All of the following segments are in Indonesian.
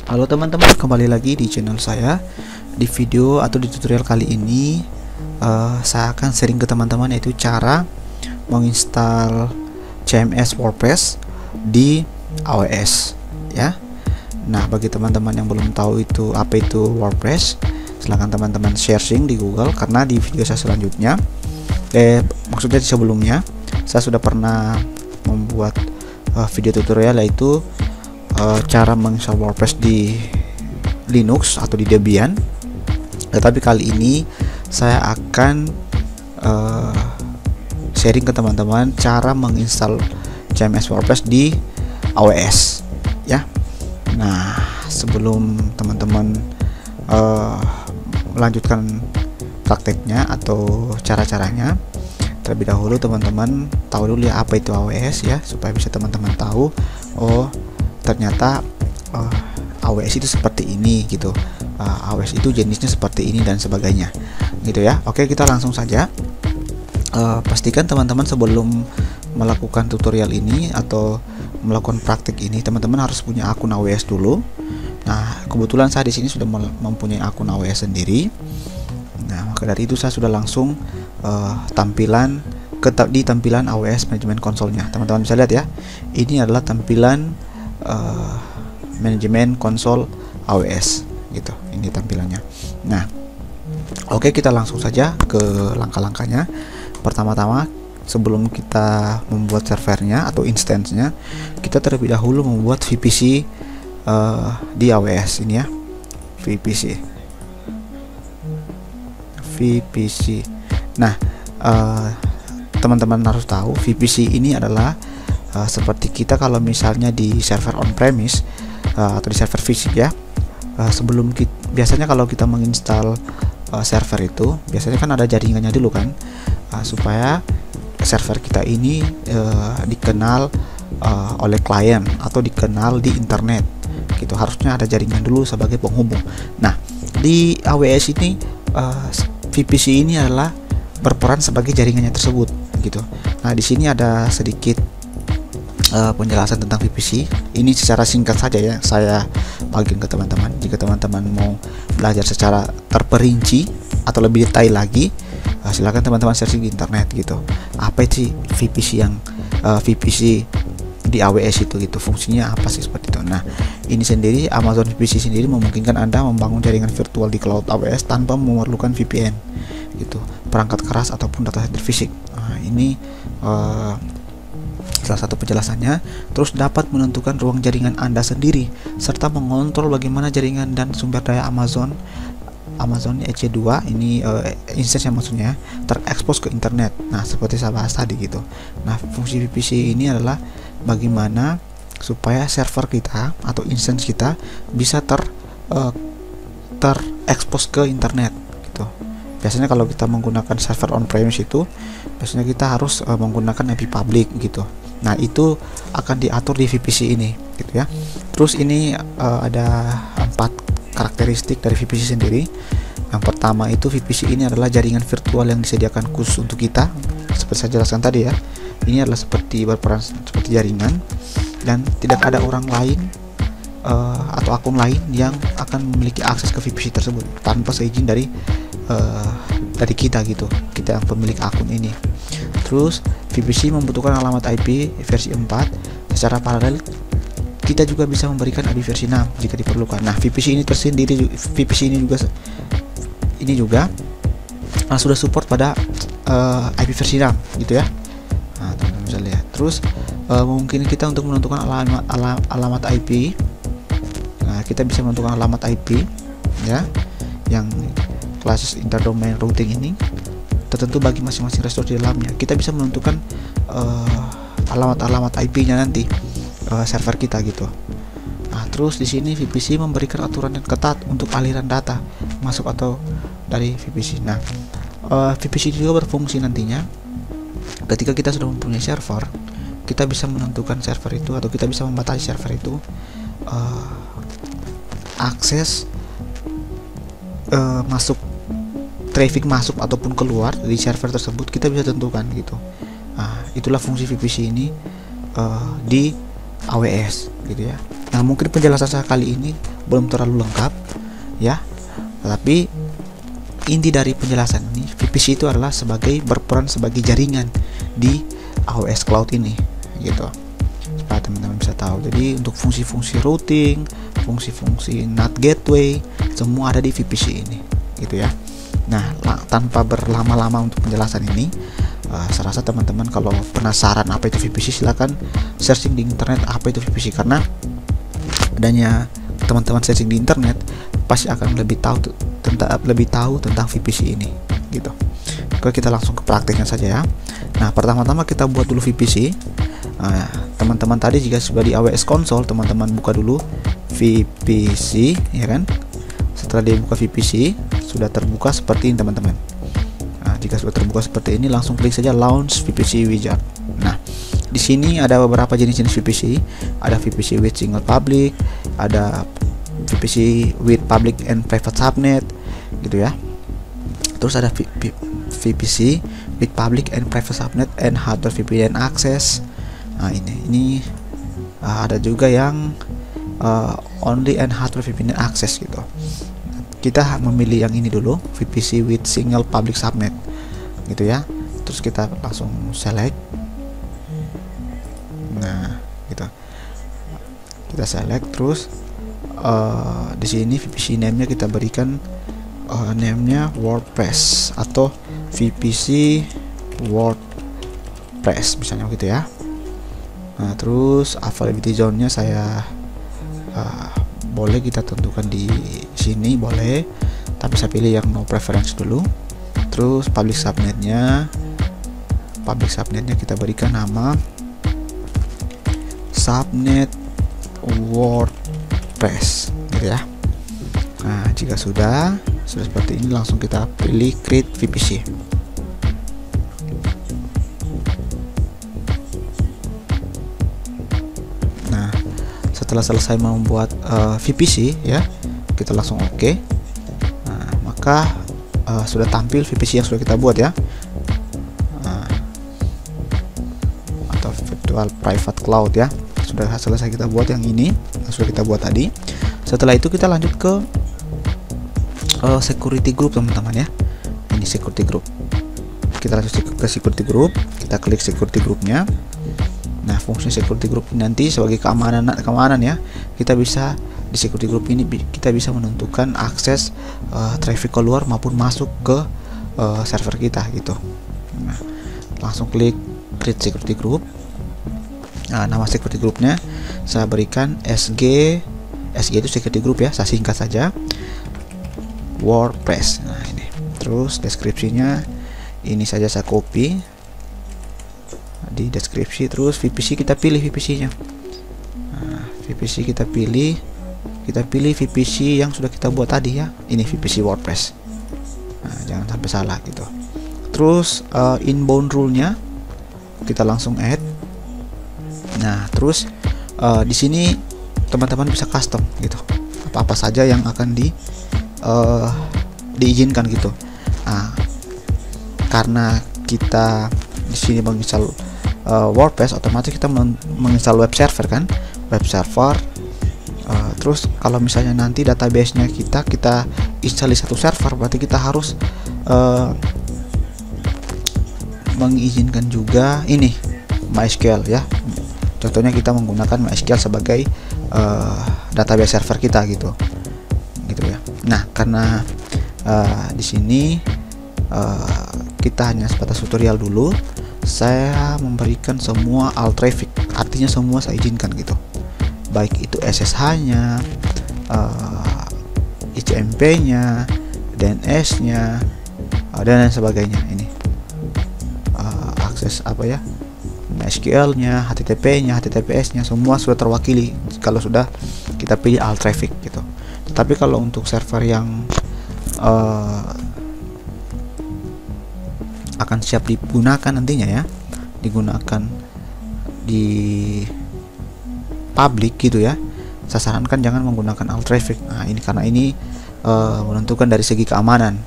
Halo teman-teman, kembali lagi di channel saya. Di video atau di tutorial kali ini saya akan sharing ke teman-teman yaitu cara menginstal CMS WordPress di AWS ya. Nah, bagi teman-teman yang belum tahu itu apa itu WordPress, silahkan teman-teman searching di Google, karena di video saya selanjutnya maksudnya di sebelumnya saya sudah pernah membuat video tutorial yaitu cara menginstal WordPress di Linux atau di Debian. Tetapi kali ini saya akan sharing ke teman-teman cara menginstal CMS WordPress di AWS ya. Nah, sebelum teman-teman melanjutkan prakteknya atau cara-caranya, terlebih dahulu teman-teman tahu dulu ya apa itu AWS ya, supaya bisa teman-teman tahu ternyata AWS itu seperti ini gitu, AWS itu jenisnya seperti ini dan sebagainya gitu ya. Oke, kita langsung saja. Pastikan teman-teman sebelum melakukan tutorial ini atau melakukan praktik ini, teman-teman harus punya akun AWS dulu. Nah, kebetulan saya di sini sudah mempunyai akun AWS sendiri. Nah, maka dari itu saya sudah langsung di tampilan AWS Management Console-nya. Teman-teman bisa lihat ya, ini adalah tampilan manajemen konsol AWS gitu, ini tampilannya. Nah, oke, kita langsung saja ke langkah-langkahnya. Pertama-tama, sebelum kita membuat servernya atau instance-nya, kita terlebih dahulu membuat VPC di AWS ini ya, VPC. Nah, teman-teman harus tahu VPC ini adalah seperti kita kalau misalnya di server on-premise atau di server fisik ya, biasanya kalau kita menginstal server itu biasanya kan ada jaringannya dulu kan, supaya server kita ini dikenal oleh klien atau dikenal di internet gitu, harusnya ada jaringan dulu sebagai penghubung. Nah, di AWS ini VPC ini adalah berperan sebagai jaringannya tersebut gitu. Nah, di sini ada sedikit penjelasan tentang VPC ini secara singkat saja ya, saya bagikan ke teman-teman. Jika teman-teman mau belajar secara terperinci atau lebih detail lagi, silakan teman-teman searching di internet gitu, apa sih VPC yang VPC di AWS itu gitu, fungsinya apa sih seperti itu. Nah, ini sendiri Amazon VPC sendiri memungkinkan Anda membangun jaringan virtual di cloud AWS tanpa memerlukan VPN gitu, perangkat keras ataupun data center fisik. Nah, ini salah satu penjelasannya. Terus dapat menentukan ruang jaringan Anda sendiri serta mengontrol bagaimana jaringan dan sumber daya Amazon EC2 ini instance yang maksudnya terekspos ke internet. Nah, seperti saya bahas tadi gitu. Nah, fungsi VPC ini adalah bagaimana supaya server kita atau instance kita bisa terekspos ke internet gitu. Biasanya kalau kita menggunakan server on-premise itu biasanya kita harus menggunakan IP public gitu. Nah, itu akan diatur di VPC ini gitu ya. Terus ini ada 4 karakteristik dari VPC sendiri. Yang pertama itu VPC ini adalah jaringan virtual yang disediakan khusus untuk kita. Seperti saya jelaskan tadi ya, ini adalah berperan seperti jaringan dan tidak ada orang lain atau akun lain yang akan memiliki akses ke VPC tersebut tanpa seizin dari kita gitu, kita yang pemilik akun ini. Terus VPC membutuhkan alamat IP versi 4. Secara paralel kita juga bisa memberikan IP versi 6 jika diperlukan. Nah, VPC ini tersendiri, VPC ini juga sudah support pada IP versi 6 gitu ya. Nah, teman-teman bisa lihat. Terus mungkin kita untuk menentukan alamat IP. Nah, kita bisa menentukan alamat IP ya, yang classes interdomain routing ini tertentu bagi masing-masing resource di dalamnya. Kita bisa menentukan alamat-alamat IP-nya nanti server kita gitu. Nah, terus di sini VPC memberikan aturan yang ketat untuk aliran data masuk atau dari VPC. Nah, VPC juga berfungsi nantinya ketika kita sudah mempunyai server, kita bisa menentukan server itu atau kita bisa membatasi server itu akses masuk traffic masuk ataupun keluar dari server tersebut, kita bisa tentukan gitu. Nah, itulah fungsi VPC ini di AWS gitu ya. Nah, mungkin penjelasan saya kali ini belum terlalu lengkap ya, tetapi inti dari penjelasan ini, VPC itu adalah berperan sebagai jaringan di AWS Cloud ini gitu, supaya teman-teman bisa tahu. Jadi untuk fungsi-fungsi routing, fungsi-fungsi NAT gateway, semua ada di VPC ini gitu ya. Nah, tanpa berlama-lama untuk penjelasan ini, saya rasa teman-teman kalau penasaran apa itu VPC, silahkan searching di internet apa itu VPC, karena adanya teman-teman searching di internet pasti akan lebih tahu tentang VPC ini gitu. Oke, kita langsung ke prakteknya saja ya. Nah, pertama-tama kita buat dulu VPC. Teman-teman tadi jika sudah di AWS Console, teman-teman buka dulu VPC ya kan. Setelah dibuka VPC, sudah terbuka seperti ini teman-teman. Nah, jika sudah terbuka seperti ini, langsung klik saja Launch VPC Wizard. Nah, di sini ada beberapa jenis-jenis VPC. Ada VPC with single public, ada VPC with public and private subnet gitu ya. Terus ada VPC with public and private subnet and hardware VPN access. Nah, ini ada juga yang only and hardware VPN access gitu. Kita memilih yang ini dulu, VPC with single public subnet gitu ya. Terus kita langsung select. Nah, gitu. Kita select, terus di sini VPC name-nya kita berikan name-nya WordPress atau VPC WordPress misalnya gitu ya. Nah, terus availability zone-nya saya boleh kita tentukan di sini, boleh, tapi saya pilih yang no preference dulu. Terus public subnetnya kita berikan nama subnet WordPress gitu ya. Nah, jika sudah seperti ini, langsung kita pilih create VPC. Nah, setelah selesai membuat VPC ya, kita langsung oke. Nah, maka sudah tampil VPC yang sudah kita buat ya, atau virtual private cloud ya. Sudah selesai kita buat yang ini, sudah kita buat tadi. Setelah itu kita lanjut ke security group teman-teman ya. Ini security group. Kita lanjut ke security group, kita klik security groupnya. Nah, fungsi security group ini nanti sebagai keamanan ya. Kita bisa di security group ini kita bisa menentukan akses traffic keluar maupun masuk ke server kita gitu. Nah, langsung klik create security group. Nah, nama security groupnya saya berikan SG itu security group ya, saya singkat saja WordPress. Nah, ini terus deskripsinya ini saja saya copy di deskripsi. Terus VPC kita pilih VPC-nya. Nah, VPC kita pilih VPC yang sudah kita buat tadi ya. Ini VPC WordPress. Nah, jangan sampai salah gitu. Terus inbound rule-nya kita langsung add. Nah, terus di sini teman-teman bisa custom gitu. Apa-apa saja yang akan diizinkan gitu. Nah, karena kita di sini menginstal WordPress, otomatis kita menginstal web server kan, web server. Terus kalau misalnya nanti database-nya kita install di satu server, berarti kita harus mengizinkan juga ini MySQL ya. Contohnya kita menggunakan MySQL sebagai database server kita gitu ya. Nah, karena di sini kita hanya sebatas tutorial dulu, saya memberikan semua alt traffic, artinya semua saya izinkan gitu, baik itu SSH-nya, ICMP-nya, DNS-nya, dan lain sebagainya. Ini akses apa ya, MySQL-nya, HTTP-nya, HTTPS-nya, semua sudah terwakili kalau sudah kita pilih alt traffic gitu. Tetapi kalau untuk server yang akan siap digunakan nantinya ya, digunakan di public gitu ya, saya sarankan jangan menggunakan alt traffic. Nah, ini karena ini menentukan dari segi keamanan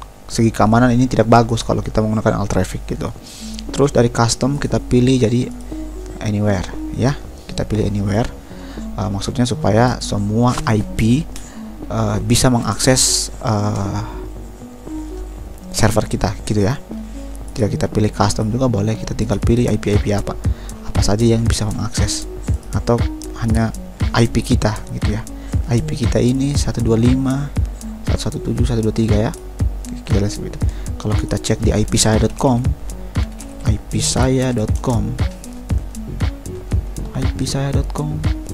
ini tidak bagus kalau kita menggunakan alt traffic gitu. Terus dari custom kita pilih jadi anywhere ya, kita pilih anywhere. Maksudnya supaya semua IP bisa mengakses server kita gitu ya. Tidak kita pilih custom juga boleh, kita tinggal pilih IP apa saja yang bisa mengakses, atau hanya IP kita gitu ya. IP kita ini 125.117.123 ya. Kita lihat seperti itu. Kalau kita cek di ipsaya.com,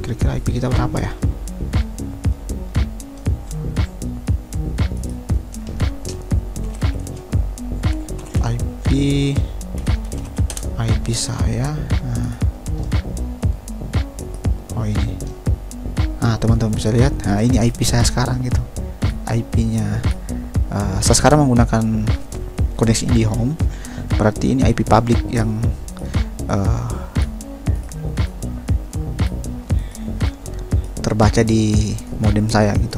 kira-kira IP kita berapa ya? IP saya. Oh ini. Teman-teman bisa lihat. Nah, ini IP saya sekarang gitu. IP-nya saya sekarang menggunakan koneksi IndiHome. Berarti ini IP public yang terbaca di modem saya gitu.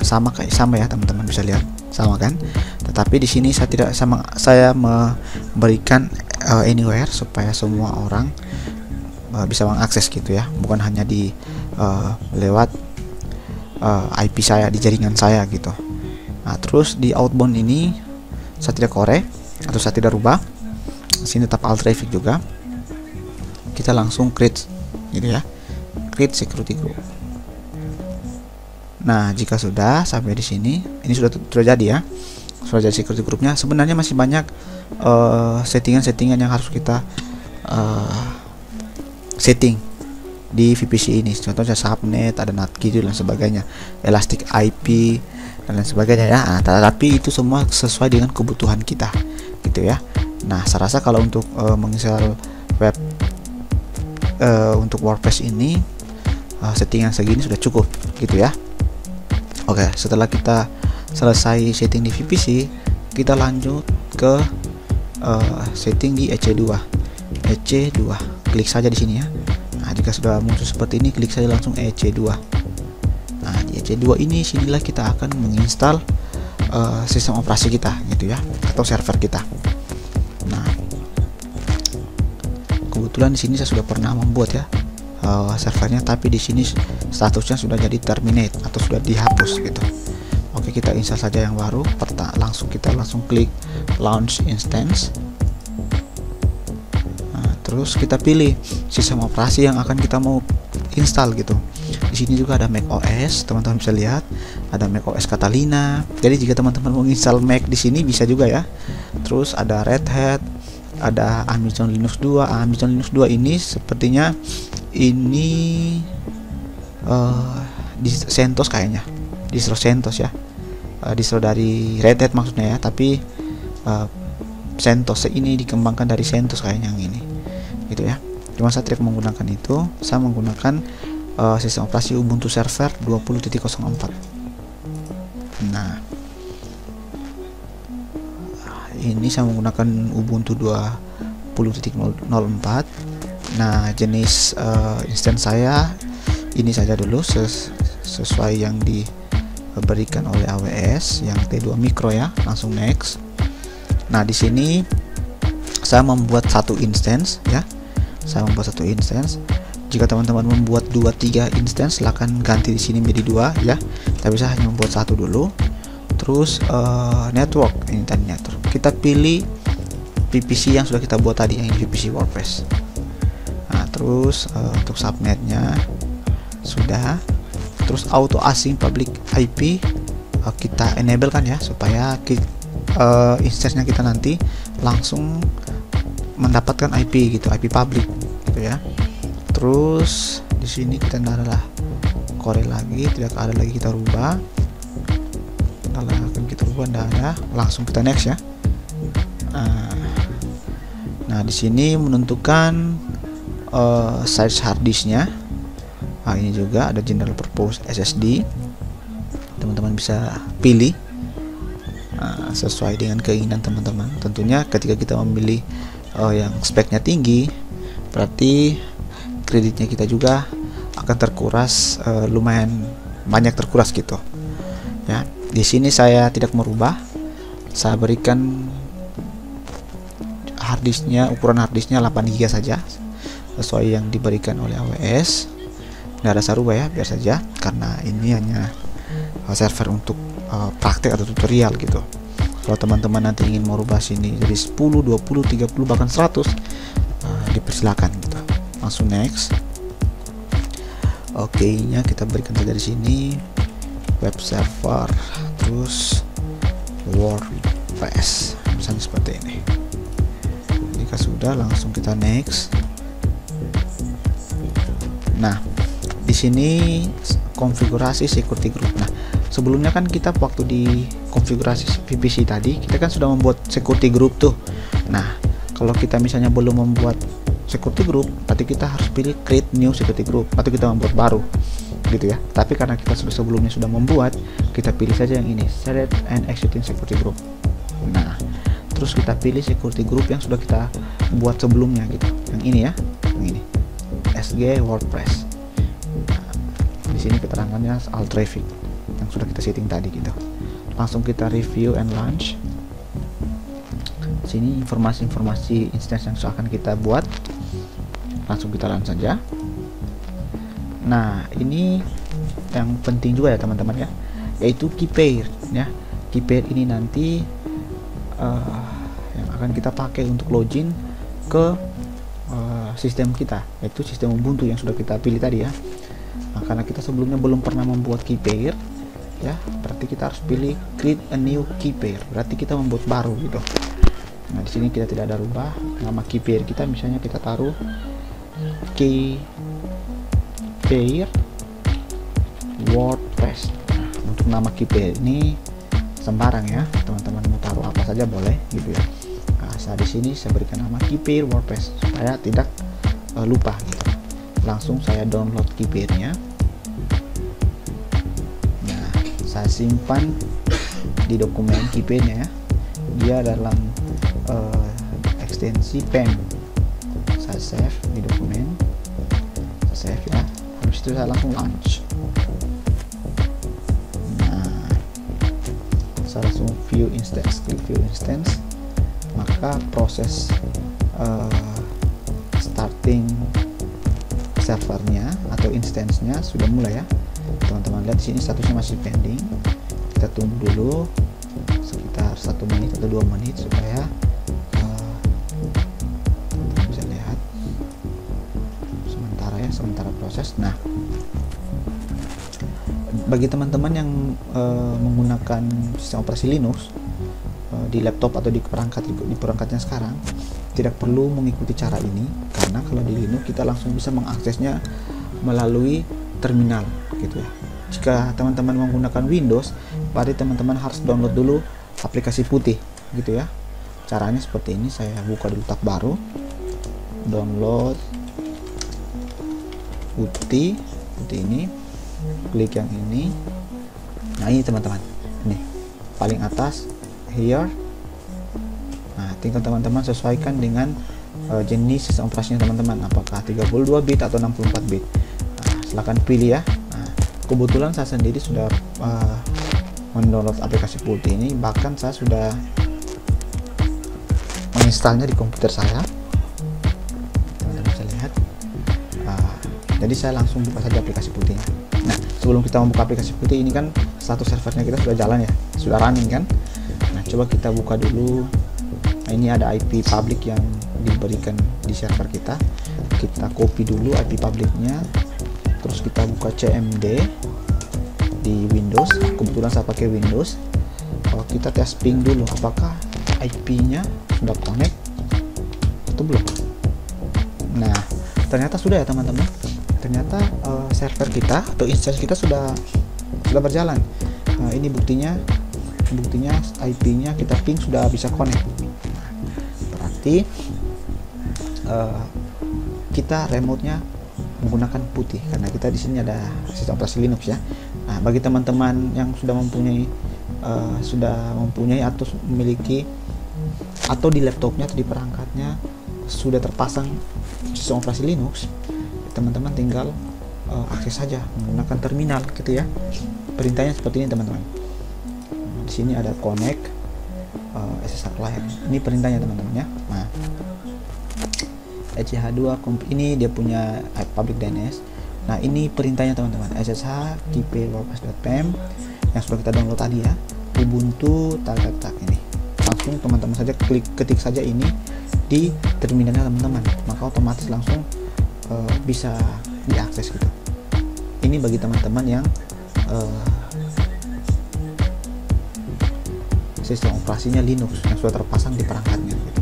Sama ya teman-teman bisa lihat. Sama kan? Tetapi di sini saya memberikan anywhere supaya semua orang bisa mengakses gitu ya, bukan hanya di lewat IP saya di jaringan saya gitu. Nah, terus di outbound ini saya tidak korek atau saya tidak rubah. Di sini tetap alt traffic juga. Kita langsung create gitu ya. Create security group. Nah, jika sudah sampai di sini, ini sudah jadi ya. Sudah jadi security groupnya. Sebenarnya masih banyak settingan-settingan yang harus kita setting di VPC ini. Contohnya subnet, ada NAT-key dan sebagainya, elastic IP dan lain sebagainya ya. Tapi itu semua sesuai dengan kebutuhan kita gitu ya. Nah, saya rasa kalau untuk menginstal web untuk WordPress ini settingan segini sudah cukup gitu ya. Oke, setelah kita selesai setting di VPC, kita lanjut ke setting di EC2. Klik saja di sini ya. Nah, jika sudah muncul seperti ini, klik saja langsung EC2. Nah, di EC2 ini sinilah kita akan menginstal sistem operasi kita gitu ya, atau server kita. Nah, kebetulan di sini saya sudah pernah membuat ya servernya, tapi di sini statusnya sudah jadi terminate atau sudah dihapus gitu. Oke, kita install saja yang baru. Kita langsung klik launch instance. Nah, terus kita pilih sistem operasi yang akan kita mau install gitu. Di sini juga ada macOS, teman-teman bisa lihat ada macOS Catalina. Jadi jika teman-teman mau install Mac di sini bisa juga ya. Terus ada Red Hat, ada Amazon Linux 2. Amazon Linux 2 ini sepertinya ini di CentOS kayaknya, distro CentOS ya, distro dari Red Hat maksudnya ya, tapi CentOS ini dikembangkan dari CentOS kayaknya yang ini gitu ya. Cuma saya tidak menggunakan itu, saya menggunakan sistem operasi Ubuntu Server 20.04. Nah, ini saya menggunakan Ubuntu 20.04. Nah, jenis instance saya ini saja dulu sesuai yang diberikan oleh AWS yang T2 Micro ya. Langsung next. Nah, di sini saya membuat satu instance ya. Saya membuat satu instance. Jika teman-teman membuat 2-3 instance, silahkan ganti di sini menjadi 2 ya. Tapi saya hanya membuat satu dulu. Terus network, ini tadi network. Kita pilih VPC yang sudah kita buat tadi, yang VPC WordPress. Nah, terus untuk subnetnya sudah. Terus auto async public IP kita enable kan ya, supaya instance-nya kita nanti langsung mendapatkan IP gitu, IP public gitu ya. Terus di sini kita tidak ada korek lagi, tidak ada lagi kita rubah. Kalau akan kita rubah tidak ada, langsung kita next ya. Nah, di sini menentukan size hard disknya. Nah, ini juga ada general purpose SSD. Teman-teman bisa pilih sesuai dengan keinginan teman-teman. Tentunya ketika kita memilih yang speknya tinggi, berarti kreditnya kita juga akan terkuras, lumayan banyak terkuras gitu ya. Di sini saya tidak merubah, saya berikan harddisknya, ukuran harddisknya 8 GB saja sesuai yang diberikan oleh AWS. nggak ada Saruba ya, biar saja, karena ini hanya server untuk praktek atau tutorial gitu. Kalau teman-teman nanti ingin merubah sini jadi 10, 20, 30 bahkan 100, dipersilakan gitu. Langsung next. Oke nya kita berikan saja di sini web server, terus WordPress misalnya seperti ini. Jika sudah, langsung kita next. Nah, di sini konfigurasi security group. Nah, sebelumnya kan kita waktu di konfigurasi VPC tadi, kita kan sudah membuat security group tuh. Nah, kalau kita misalnya belum membuat security group, berarti kita harus pilih create new security group atau kita membuat baru gitu ya. Tapi karena kita sebelumnya sudah membuat, kita pilih saja yang ini, select and exiting security group. Nah, terus kita pilih security group yang sudah kita buat sebelumnya gitu, yang ini ya, yang ini SG WordPress. Nah, di sini keterangannya all traffic yang sudah kita setting tadi gitu. Langsung kita review and launch. Sini informasi-informasi instance yang akan kita buat, langsung kita launch saja. Nah, ini yang penting juga ya teman-teman ya, yaitu key pair ya. Key pair ini nanti yang akan kita pakai untuk login ke sistem kita, yaitu sistem Ubuntu yang sudah kita pilih tadi ya. Nah, karena kita sebelumnya belum pernah membuat key pair ya, berarti kita harus pilih create a new key pair, berarti kita membuat baru gitu. Nah, di sini kita tidak ada rubah nama key pair kita, misalnya kita taruh key pair WordPress. Nah, untuk nama key pair ini sembarang ya, teman-teman mau taruh apa saja boleh gitu ya. Nah, saya di sini saya berikan nama key pair WordPress supaya tidak lupa gitu. Langsung saya download key pairnya. Nah, saya simpan di dokumen key pairnya ya. Dia dalam ekstensi pen. Saya save di dokumen, saya save ya. Habis itu saya langsung launch. Nah, saya langsung view instance, klik view instance. Maka proses starting servernya atau instance-nya sudah mulai ya. Teman-teman lihat di sini statusnya masih pending. Kita tunggu dulu sekitar 1 menit atau 2 menit supaya bisa lihat sementara proses. Nah, bagi teman-teman yang menggunakan sistem operasi Linux di laptop atau di perangkatnya sekarang, tidak perlu mengikuti cara ini, karena kalau di Linux kita langsung bisa mengaksesnya melalui terminal gitu ya. Jika teman-teman menggunakan Windows, berarti teman-teman harus download dulu aplikasi putih gitu ya. Caranya seperti ini, saya buka dulu tab baru, download putih ini, klik yang ini. Nah, ini teman-teman, ini paling atas here. Nah, tinggal teman-teman sesuaikan dengan jenis sistem operasinya teman-teman, apakah 32 bit atau 64 bit. Nah, silahkan pilih ya. Nah, kebetulan saya sendiri sudah mendownload aplikasi putih ini, bahkan saya sudah menginstalnya di komputer saya. Teman-teman bisa lihat. Jadi saya langsung buka saja aplikasi putihnya. Nah, sebelum kita membuka aplikasi putih ini kan status servernya kita sudah jalan ya, sudah running kan. Nah, coba kita buka dulu. Nah, ini ada IP public yang diberikan di server kita. Kita copy dulu IP publicnya, terus kita buka CMD di Windows. Kebetulan saya pakai Windows. Kalau kita tes ping dulu, apakah IP-nya sudah connect atau belum. Nah, ternyata sudah ya teman-teman. Ternyata server kita atau instance kita sudah berjalan. Nah, ini buktinya IP-nya kita ping sudah bisa connect. Berarti kita remote-nya menggunakan putih karena kita di sini ada sistem operasi Linux ya. Nah, bagi teman-teman yang sudah mempunyai atau memiliki atau di laptopnya atau di perangkatnya sudah terpasang sistem operasi Linux, teman-teman tinggal akses saja menggunakan terminal gitu ya. Perintahnya seperti ini teman-teman. Di sini ada connect SSH client. Ini perintahnya teman-teman ya. Nah, ECH2 ini dia punya public DNS. Nah, ini perintahnya teman-teman, ssh keypair.wordpress.pem yang sudah kita download tadi ya, Ubuntu tak ini. Langsung teman-teman saja ketik saja ini di terminalnya teman-teman, maka otomatis langsung bisa diakses gitu. Ini bagi teman-teman yang sistem operasinya Linux yang sudah terpasang di perangkatnya gitu.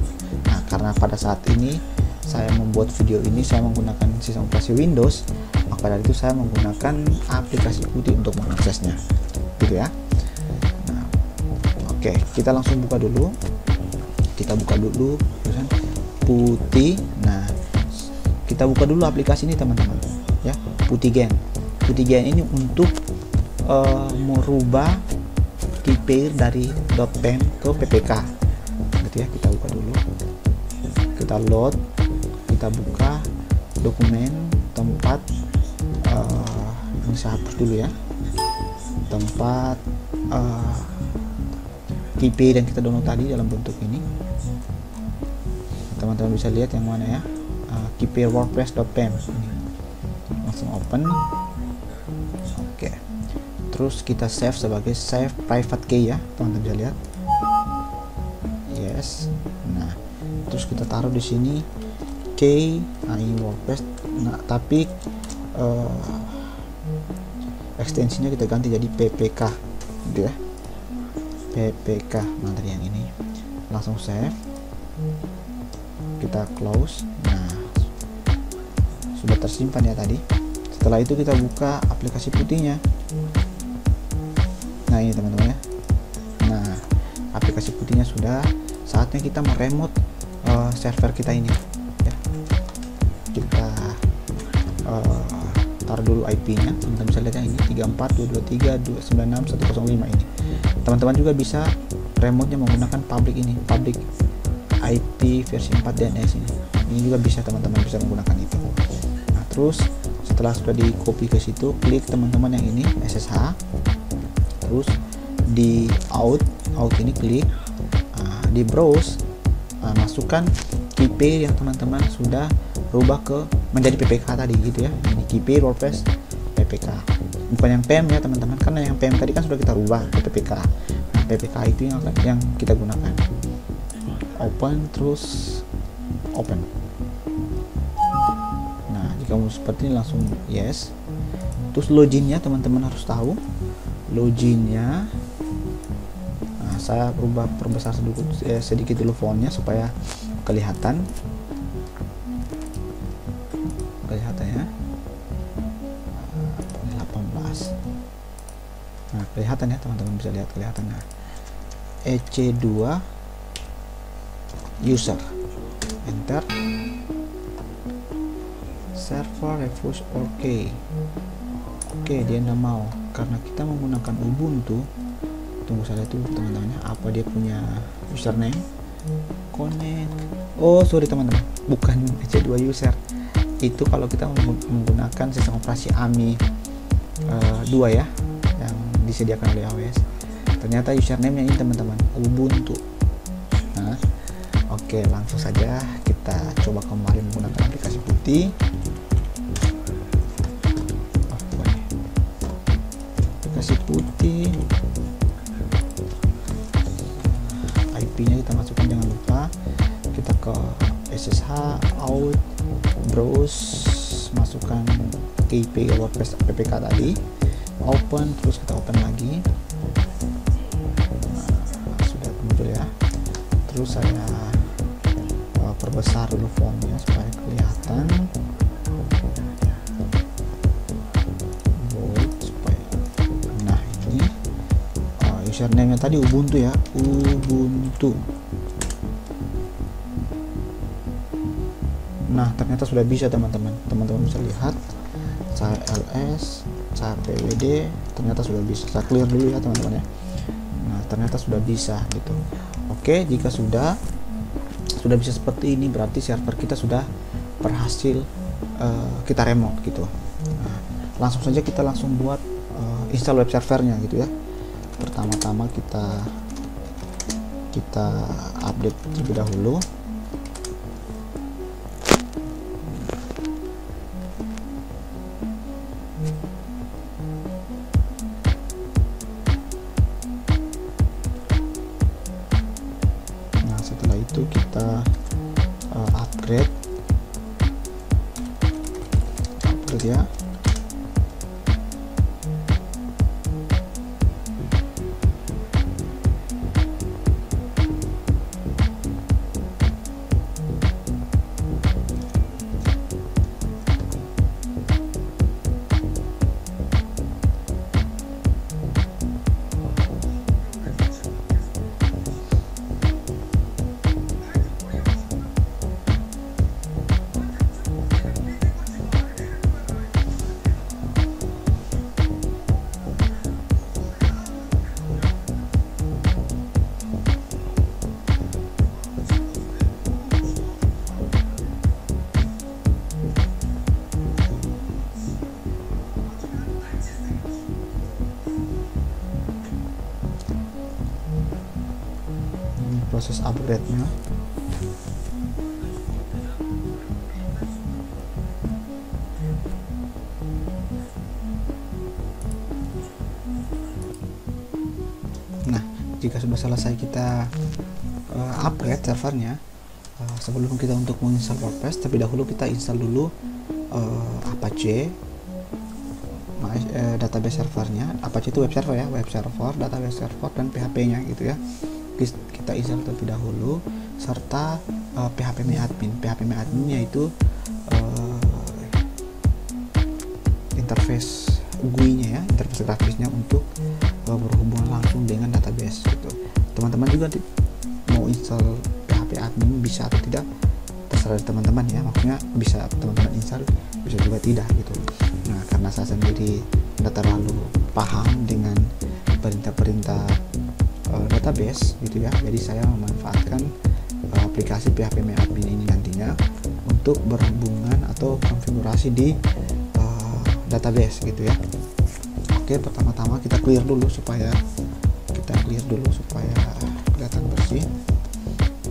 Nah, karena pada saat ini saya membuat video ini saya menggunakan sistem operasi Windows, maka dari itu saya menggunakan aplikasi Putih untuk mengaksesnya gitu ya. Nah, oke, kita langsung buka dulu. Kita buka dulu Putih. Nah, kita buka dulu aplikasi ini teman-teman ya, Putigen. Putigen ini untuk merubah keypair dari .pem ke ppk gitu ya. Kita buka dulu, kita load, kita buka dokumen tempat ini saya hapus dulu ya, tempat keypair yang kita download tadi dalam bentuk ini. Teman-teman bisa lihat yang mana ya, keypair wordpress.pem ini. Langsung open. Oke, terus kita save sebagai save private key ya, teman-teman bisa lihat. Yes. Nah, terus kita taruh di sini key, ini WordPress. Nah, tapi ekstensinya kita ganti jadi ppk gitu ya, ppk. Nah, dari yang ini langsung save, kita close. Nah, sudah tersimpan ya tadi. Setelah itu kita buka aplikasi Putihnya. Nah, ini teman-teman ya. Nah, aplikasi Putihnya sudah. Saatnya kita meremote server kita ini ya. Kita taruh dulu IP-nya. Teman-teman bisa lihat yang ini 34.223.296.105 ini. Teman-teman juga bisa remote-nya menggunakan public ini, public IP versi 4 DNS ini. Ini juga bisa, teman-teman bisa menggunakan itu. Nah, terus setelah sudah di copy ke situ, klik teman-teman yang ini SSH, terus di out ini klik, di browse, masukkan keypair yang teman-teman sudah rubah ke menjadi ppk tadi gitu ya. Ini keypair WordPress ppk, bukan yang pem ya teman-teman, karena yang pem tadi kan sudah kita rubah ke ppk. Nah, ppk itu yang kita gunakan. Open, terus open. Nah, jika mau seperti ini langsung yes. Terus loginnya teman-teman harus tahu loginnya. Nah, saya perbesar sedikit dulu fontnya supaya kelihatan ya. 18. Nah, kelihatan ya teman-teman, bisa lihat kelihatannya. EC2 user, enter, server refuse oke, dia tidak mau karena kita menggunakan Ubuntu. Tunggu saja tuh teman-teman, apa dia punya username, connect. Oh sorry teman-teman, bukan EC2 user, itu kalau kita menggunakan sistem operasi AMI 2 ya, yang disediakan oleh AWS. Ternyata username-nya ini teman-teman, Ubuntu. Nah, oke, langsung saja kita coba kembali menggunakan aplikasi Putih. Aplikasi Putih, IP-nya kita masukkan, jangan lupa. Kita ke SSH, out, browse, masukkan keypair WordPress ppk tadi, open, terus kita open lagi. Nah, sudah muncul ya. Terus saya perbesar dulu fontnya supaya kelihatan, bold supaya. Nah, ini username-nya tadi Ubuntu ya, Ubuntu. Nah, ternyata sudah bisa teman-teman bisa lihat. Saya ls, saya pwd, ternyata sudah bisa. Saya clear dulu ya teman-teman ya. Nah, ternyata sudah bisa gitu. Oke, jika sudah bisa seperti ini, berarti server kita sudah berhasil kita remote gitu. Nah, langsung saja kita langsung buat install web servernya gitu ya. Pertama-tama kita update terlebih dahulu. itu kita upgrade ya. Proses upgrade-nya. Nah, jika sudah selesai kita upgrade servernya, sebelum kita untuk menginstal WordPress, tapi dahulu kita install dulu Apache database servernya. Apache itu web server ya, web server, database server, dan PHP-nya gitu ya. Kita install terlebih dahulu, serta phpMyAdmin. phpMyAdmin yaitu interface GUI-nya ya, interface grafisnya untuk berhubungan langsung dengan database gitu. Teman-teman juga mau install phpAdmin bisa atau tidak, terserah teman-teman ya, maksudnya bisa teman-teman install, bisa juga tidak gitu. Nah, karena saya sendiri tidak terlalu paham dengan perintah-perintah database gitu ya, jadi saya memanfaatkan aplikasi phpMyAdmin ini nantinya untuk berhubungan atau konfigurasi di database gitu ya. Oke, pertama-tama kita clear dulu supaya kelihatan bersih.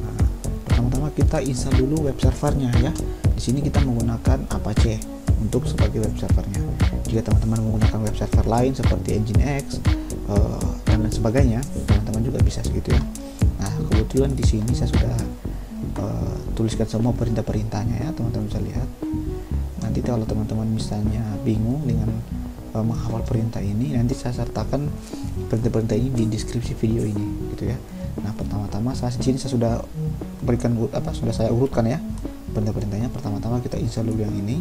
Nah, pertama-tama kita install dulu web servernya ya. Di sini kita menggunakan Apache untuk sebagai web servernya. Jika teman-teman menggunakan web server lain seperti Nginx dan lain sebagainya, teman-teman juga bisa segitu ya. Nah, kebetulan di sini saya sudah tuliskan semua perintah-perintahnya ya, teman-teman bisa lihat. Nanti kalau teman-teman misalnya bingung dengan menghafal perintah ini, nanti saya sertakan perintah-perintah ini di deskripsi video ini gitu ya. Nah, pertama-tama di sini saya sudah berikan sudah saya urutkan ya perintah-perintahnya. Pertama-tama kita install dulu yang ini,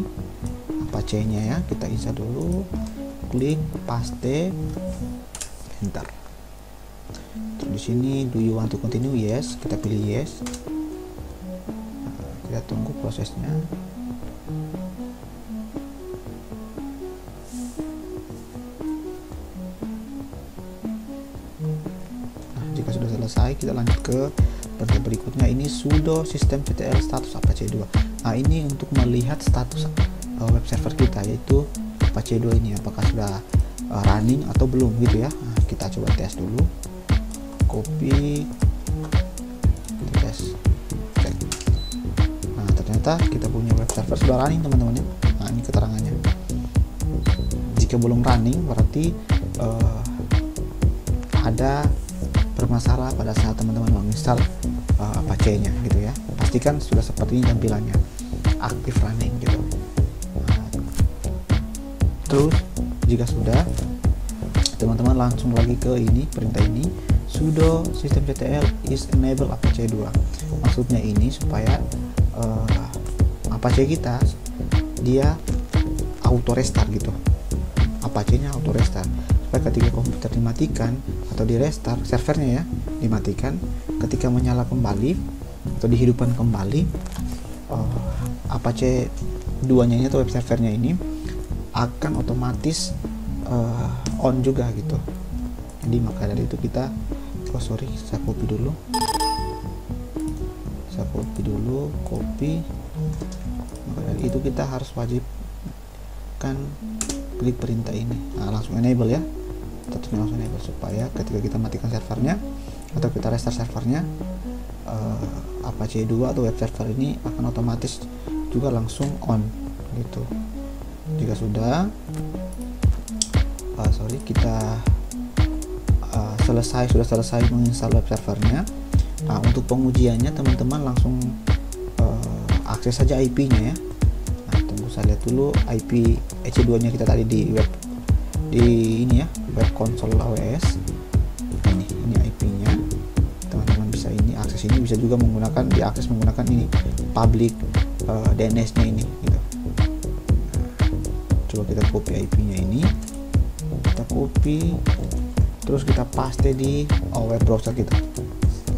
Apache-nya ya, kita install dulu, klik paste, enter. Terus di sini do you want to continue? Yes, kita pilih yes. Kita tunggu prosesnya. Nah, jika sudah selesai, kita lanjut ke perintah berikutnya. Ini sudo systemctl status Apache 2. Nah, ini untuk melihat status web server kita, yaitu Apache 2 ini apakah sudah running atau belum gitu ya. Nah, kita coba tes dulu, copy, kita tes, cek. Nah, ternyata kita punya web server sudah running teman-teman ya. Nah, ini keterangannya. Jika belum running berarti ada bermasalah pada saat teman-teman menginstal Apache-nya gitu ya. Pastikan sudah seperti ini tampilannya, aktif running gitu. Nah, terus jika sudah, teman-teman langsung lagi ke ini, perintah ini, sudo systemctl is enable Apache 2. Maksudnya ini supaya Apache kita dia auto restart gitu, Apache-nya auto restart, supaya ketika komputer dimatikan atau di restart, servernya ya dimatikan, ketika menyala kembali atau dihidupkan kembali, Apache 2-nya atau web servernya ini akan otomatis on juga gitu. Jadi maka dari itu kita saya copy dulu, maka dari itu kita harus wajibkan klik perintah ini. Nah, langsung enable ya, statusnya langsung enable, supaya ketika kita matikan servernya atau kita restart servernya, Apache 2 atau web server ini akan otomatis juga langsung on gitu. Jika sudah kita sudah selesai menginstal web servernya, Nah, untuk pengujiannya teman-teman langsung akses saja IP-nya ya. Nah, tunggu saya lihat dulu IP EC2-nya kita tadi di web, di ini ya, web console AWS. Ini IP-nya. Teman-teman bisa ini akses ini, bisa juga menggunakan diakses menggunakan ini public DNS-nya ini gitu. Nah, coba kita copy IP-nya ini. Kita copy terus kita paste di web browser kita.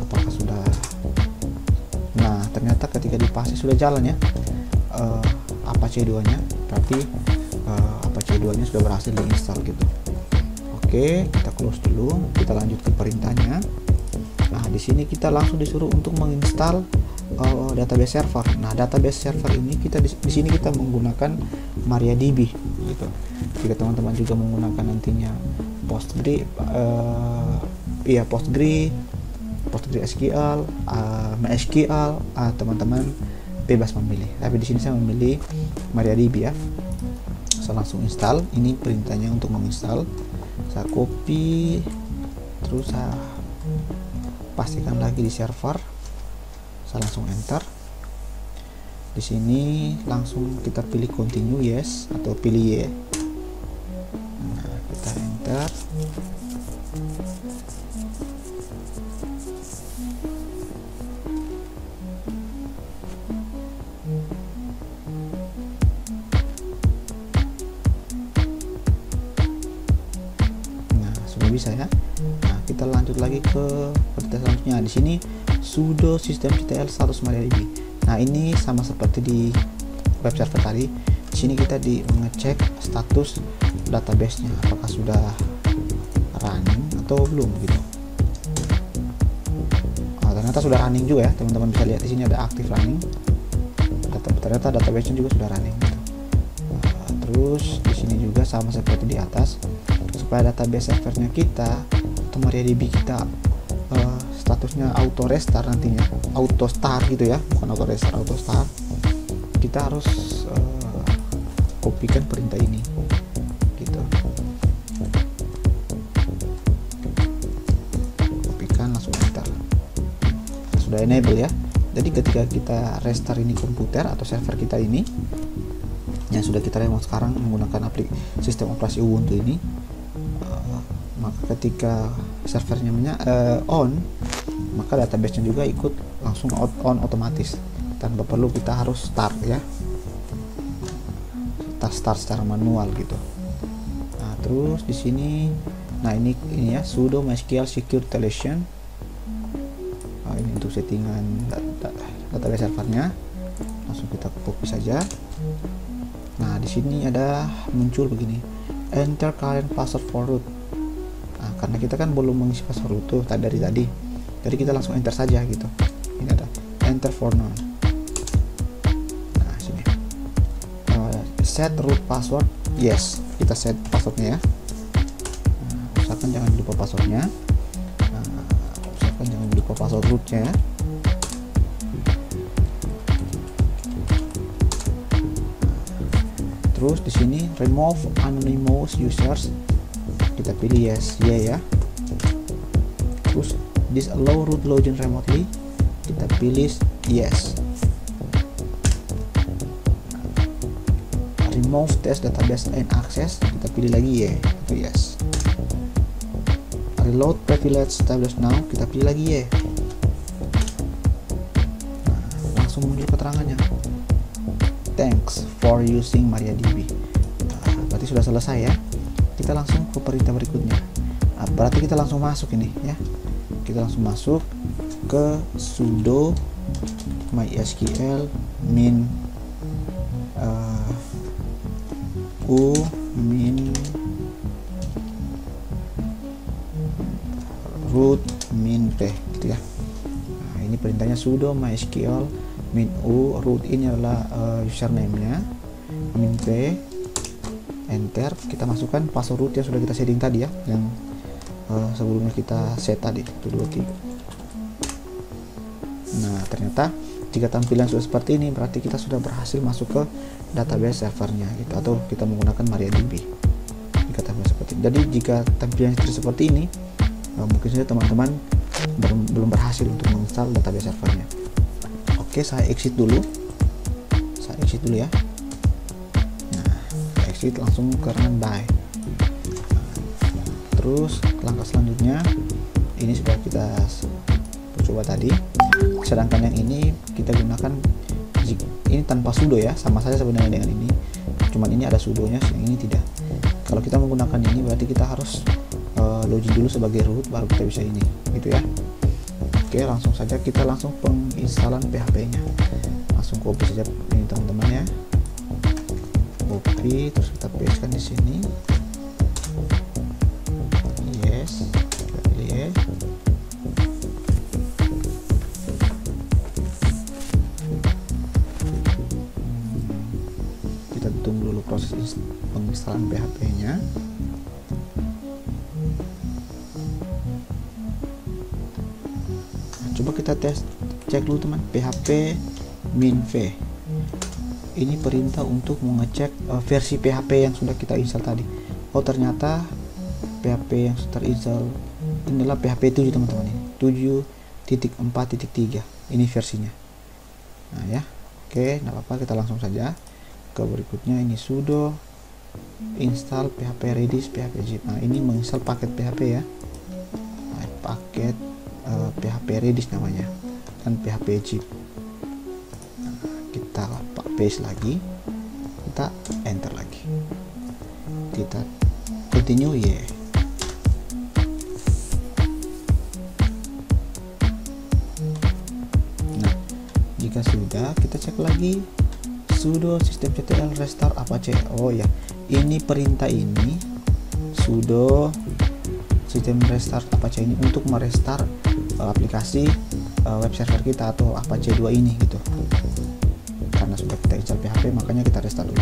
Apakah sudah? Nah, ternyata ketika dipaste sudah jalan ya. Apache 2-nya, berarti Apache 2-nya sudah berhasil diinstal gitu. Oke, kita close dulu, kita lanjut ke perintahnya. Nah, di sini kita langsung disuruh untuk menginstal database server. Nah, database server ini kita di sini kita menggunakan MariaDB gitu. Jika teman-teman juga menggunakan nantinya PostgreSQL, MySQL, teman-teman bebas memilih. Tapi di sini saya memilih MariaDB ya. Saya langsung install. Ini perintahnya untuk menginstal. Saya copy, terus saya pastikan lagi di server. Saya langsung enter. Di sini langsung kita pilih continue yes atau pilih y. Nah, kita enter. Bisa ya. Nah, kita lanjut lagi ke perintah selanjutnya. Di sini sudo systemctl status MariaDB. Nah, ini sama seperti di web server tadi. Di sini kita mengecek status database-nya apakah sudah running atau belum gitu. Nah, ternyata sudah running juga ya. Teman-teman bisa lihat di sini ada aktif running. Ternyata database-nya juga sudah running gitu. Nah, terus di sini juga sama seperti di atas. Supaya database servernya kita atau MariaDB kita statusnya auto restart nantinya, auto start gitu ya, bukan auto restart, auto start, kita harus kopikan perintah ini gitu, kopikan langsung enter. Sudah enable ya. Jadi ketika kita restart ini komputer atau server kita ini yang sudah kita remote sekarang menggunakan sistem operasi Ubuntu ini, maka ketika servernya on, maka database-nya juga ikut langsung on otomatis tanpa perlu kita harus start ya, kita start secara manual gitu. Nah, terus di sini, nah ini ya sudo MySQL secure deletion. Nah, ini untuk settingan database servernya, langsung kita copy saja. Nah, di sini ada muncul begini, enter current password for root. Nah, karena kita kan belum mengisi password itu dari tadi, jadi kita langsung enter saja gitu. Ini ada enter for none. Nah, sini set root password, yes, kita set passwordnya ya. Nah, usahakan jangan lupa passwordnya. Nah, usahakan jangan lupa password rootnya ya. Terus di sini remove anonymous users, kita pilih yes, ya. Terus disallow root login remotely, kita pilih yes. Remove test database and access, kita pilih lagi ya atau yes. Reload privilege database now, kita pilih lagi ya. Nah, langsung muncul keterangannya, thanks for using MariaDB. Nah, berarti sudah selesai ya. Kita langsung ke perintah berikutnya. Nah, berarti kita langsung masuk ini ya. Kita langsung masuk ke sudo mysql min u min root min p gitu ya. Nah, ini perintahnya sudo mysql min u, root ini adalah username-nya, min p, enter. Kita masukkan password root yang sudah kita setting tadi ya, yang sebelumnya kita set tadi 123. Nah, ternyata jika tampilan sudah seperti ini, berarti kita sudah berhasil masuk ke database servernya gitu, atau kita menggunakan MariaDB. Jika tampilan seperti ini. Jadi jika tampilan seperti ini, mungkin saja teman-teman belum berhasil untuk menginstal database servernya. Oke, saya exit dulu ya. Nah, exit langsung ke run by. Terus langkah selanjutnya ini sudah kita coba tadi, sedangkan yang ini kita gunakan ini tanpa sudo ya, sama saja sebenarnya dengan ini, cuman ini ada sudonya, yang ini tidak. Kalau kita menggunakan ini berarti kita harus login dulu sebagai root, baru kita bisa ini gitu ya. Oke, langsung saja kita langsung penginstalan PHP nya, langsung copy saja ini teman-teman ya, copy terus kita pastekan di sini. Yes, kita pilih ya. Kita tunggu dulu proses penginstalan PHP nya. Coba kita cek dulu teman, php minv. Ini perintah untuk mengecek versi PHP yang sudah kita install tadi. Oh, ternyata PHP yang terinstall inilah PHP 7 teman-teman, ini 7.4.3 ini versinya. Nah ya, oke, nggak apa-apa, kita langsung saja ke berikutnya. Ini sudo install php redis php zip. Nah, ini menginstal paket PHP ya, nah, paket PHP redis namanya dan PHP zip. Nah, kita paste lagi, kita enter lagi, kita continue ya. Nah, jika sudah, kita cek lagi sudo systemctl restart apache. Oh ya, ini perintah ini sudo system restart apache ini untuk merestart aplikasi web server kita atau apache 2 ini gitu. Karena sudah kita install PHP, makanya kita restart dulu.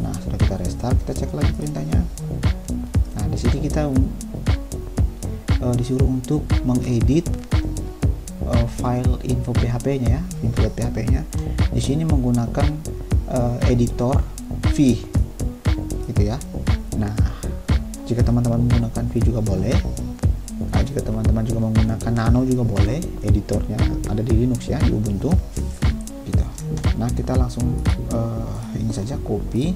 Nah, sudah kita restart, kita cek lagi perintahnya. Nah, di sini kita disuruh untuk mengedit file info PHP-nya ya, info PHP-nya. Di sini menggunakan editor V gitu ya. Nah, jika teman-teman menggunakan V juga boleh. Nah, jika teman-teman juga menggunakan Nano juga boleh, editornya ada di Linux ya, di Ubuntu gitu. Nah, kita langsung ini saja copy.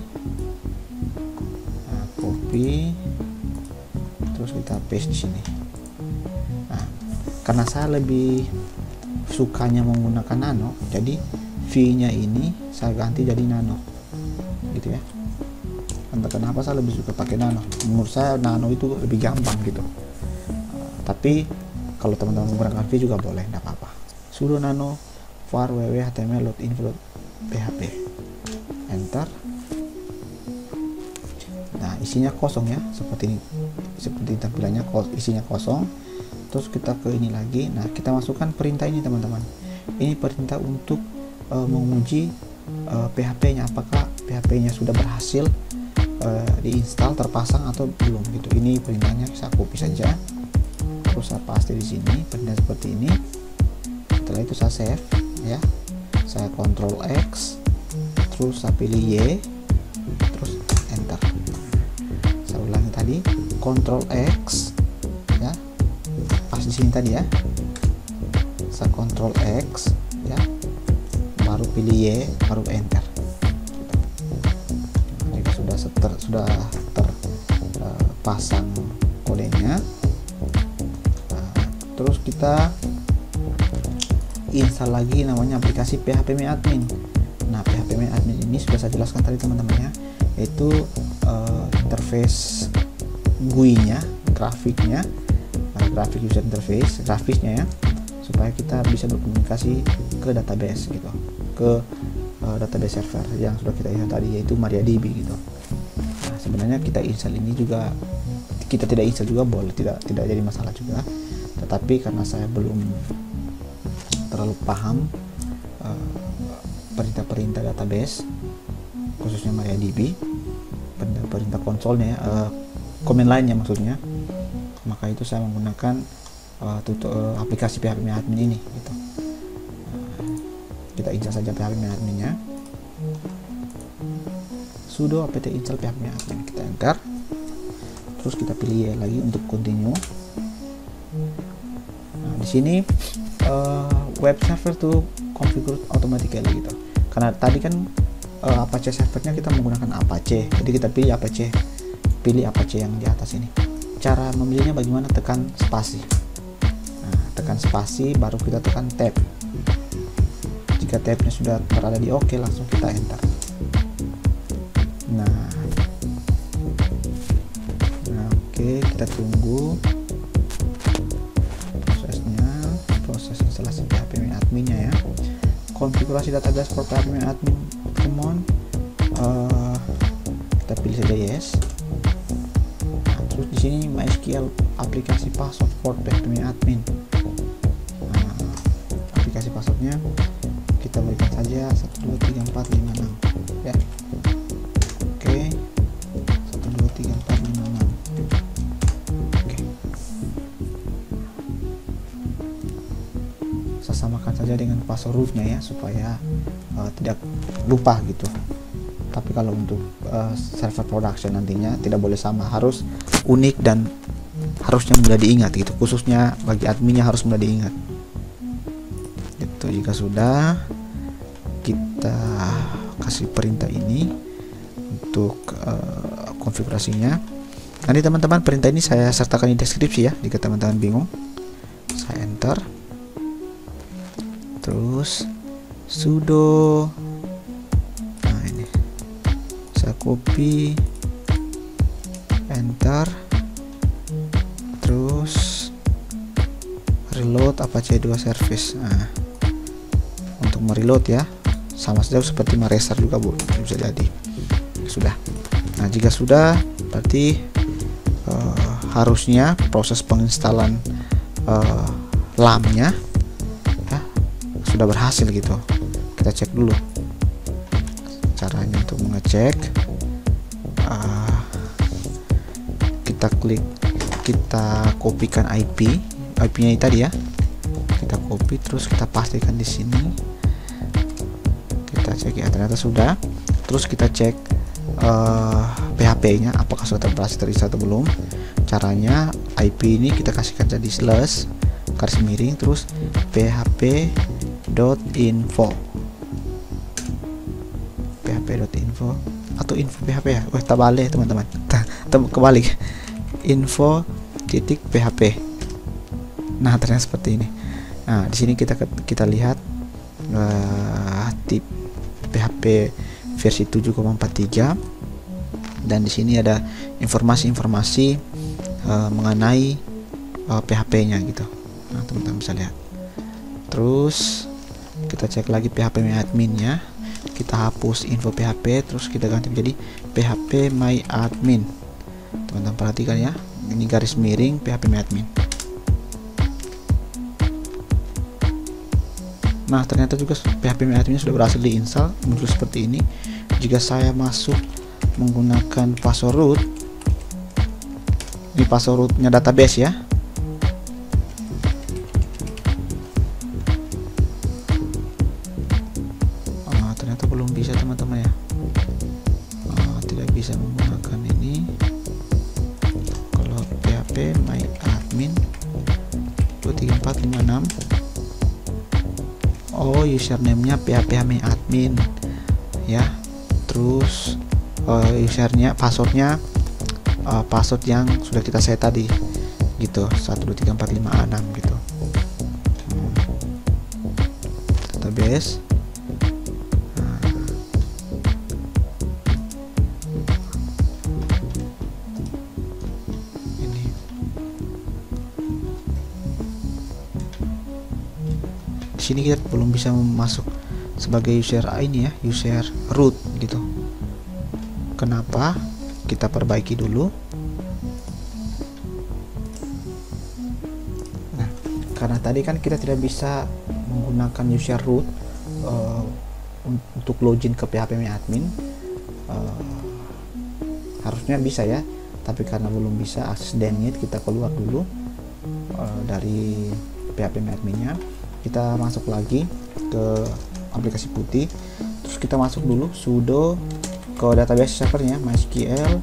Nah, copy terus kita paste di sini. Nah, karena saya lebih sukanya menggunakan Nano, jadi V-nya ini saya ganti jadi Nano gitu ya. Entah kenapa saya lebih suka pakai Nano, menurut saya Nano itu lebih gampang gitu. Tapi kalau teman-teman menggunakan V juga boleh, tidak apa-apa. Sudo nano var www html load info php, enter. Nah, isinya kosong ya, seperti ini, seperti tampilannya isinya kosong. Terus kita ke ini lagi. Nah, kita masukkan perintah ini teman-teman. Ini perintah untuk menguji PHP-nya, apakah PHP-nya sudah berhasil diinstal, terpasang atau belum gitu. Ini perintahnya, saya copy saja, terus saya paste di sini perintah seperti ini. Setelah itu saya save ya, saya Ctrl X, terus saya pilih Y, terus enter. Saya ulangi tadi, Ctrl X ya, pas di sini tadi ya, saya Ctrl X ya, baru pilih Y, baru enter. Jika sudah terpasang kodenya, terus kita install lagi namanya aplikasi phpMyAdmin. Nah, phpMyAdmin ini sudah saya jelaskan tadi teman-teman ya, yaitu interface GUI-nya, grafiknya, grafik user interface, grafisnya ya, supaya kita bisa berkomunikasi ke database gitu, ke database server yang sudah kita install tadi, yaitu MariaDB gitu. Nah, sebenarnya kita install ini juga, kita tidak install juga boleh, tidak jadi masalah juga. Tetapi karena saya belum terlalu paham perintah-perintah database, khususnya MariaDB, perintah konsolnya, command line-nya maksudnya, maka itu saya menggunakan aplikasi phpMyAdmin ini gitu. Kita install saja phpMyAdmin-nya, sudo apt install phpMyAdmin, kita enter, terus kita pilih lagi untuk continue. di sini web server to configure automatically gitu. Karena tadi kan Apache servernya kita menggunakan Apache, jadi kita pilih Apache yang di atas ini. Cara memilihnya bagaimana? Tekan spasi. Nah, tekan spasi baru kita tekan tab. Jika tabnya sudah berada di OK, langsung kita enter. Nah oke, kita tunggu proses instalasi phpMyAdmin-nya ya. Konfigurasi database for phpMyAdmin, come on. Kita pilih saja yes. Nah, terus di sini MySQL aplikasi password for phpMyAdmin. Nah, aplikasi passwordnya kita berikan saja 123456 ya. Oke, 123456. Oke, saya samakan saja dengan password rootnya ya, supaya tidak lupa gitu. Tapi kalau untuk server production nantinya tidak boleh sama, harus unik dan harusnya mudah diingat gitu, khususnya bagi adminnya harus mudah diingat gitu. Jika sudah, kita kasih perintah ini untuk konfigurasinya. Nanti teman-teman, perintah ini saya sertakan di deskripsi ya, jika teman-teman bingung. Saya enter, terus sudo, nah ini saya copy, enter, terus reload Apache 2 service. Nah, untuk mereload ya, sama saja seperti merestart juga Bu, bisa jadi. Sudah. Nah, jika sudah, berarti harusnya proses penginstalan LAM-nya ya sudah berhasil gitu. Kita cek dulu caranya untuk mengecek. Kita kopikan IP-nya tadi ya. Kita copy, terus kita pastikan di sini. Kita cek ya, ternyata sudah. Terus kita cek PHP-nya apakah sudah berhasil terinstall atau belum. Caranya, IP ini kita kasihkan jadi slash garis miring terus php.info atau info PHP ya. Terbalik teman-teman, kebalik, info.php. Nah, ternyata seperti ini. Nah, di sini kita lihat tip PHP versi 7,43, dan di sini ada informasi-informasi mengenai PHP-nya gitu. Nah, teman-teman bisa lihat. Terus kita cek lagi phpMyAdmin-nya, kita hapus info PHP, terus kita ganti menjadi phpMyAdmin. Teman-teman perhatikan ya, ini garis miring phpMyAdmin. Nah, ternyata juga phpMyAdmin sudah berhasil diinstal, muncul seperti ini. Jika saya masuk menggunakan password root, ini password rootnya database ya. Ternyata belum bisa teman-teman ya. Tidak bisa menggunakan ini. Kalau phpMyAdmin 23456, username-nya phpMyAdmin ya. Terus usernya, passwordnya password yang sudah kita set tadi gitu, 123456 gitu. Database. Ini di sini kita belum bisa masuk sebagai user ini ya, user root gitu. Kenapa? Kita perbaiki dulu. Nah, karena tadi kan kita tidak bisa menggunakan user root untuk login ke phpMyAdmin. Harusnya bisa ya, tapi karena belum bisa, akses DNet, kita keluar dulu dari phpMyAdmin-nya. Kita masuk lagi ke aplikasi putih, terus kita masuk dulu sudo ke database servernya, MySQL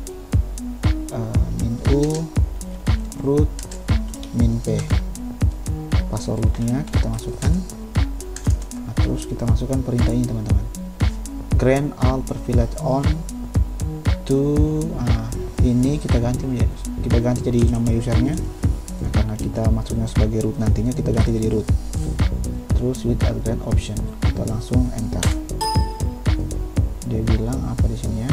-u root -p, passwordnya kita masukkan. Nah, terus kita masukkan perintah ini teman-teman, grant all privilege on to, ini kita ganti jadi nama usernya. Nah, karena kita masuknya sebagai root, nantinya kita ganti jadi root. Terus with a grant option, kita langsung enter. Dia bilang apa di sini ya?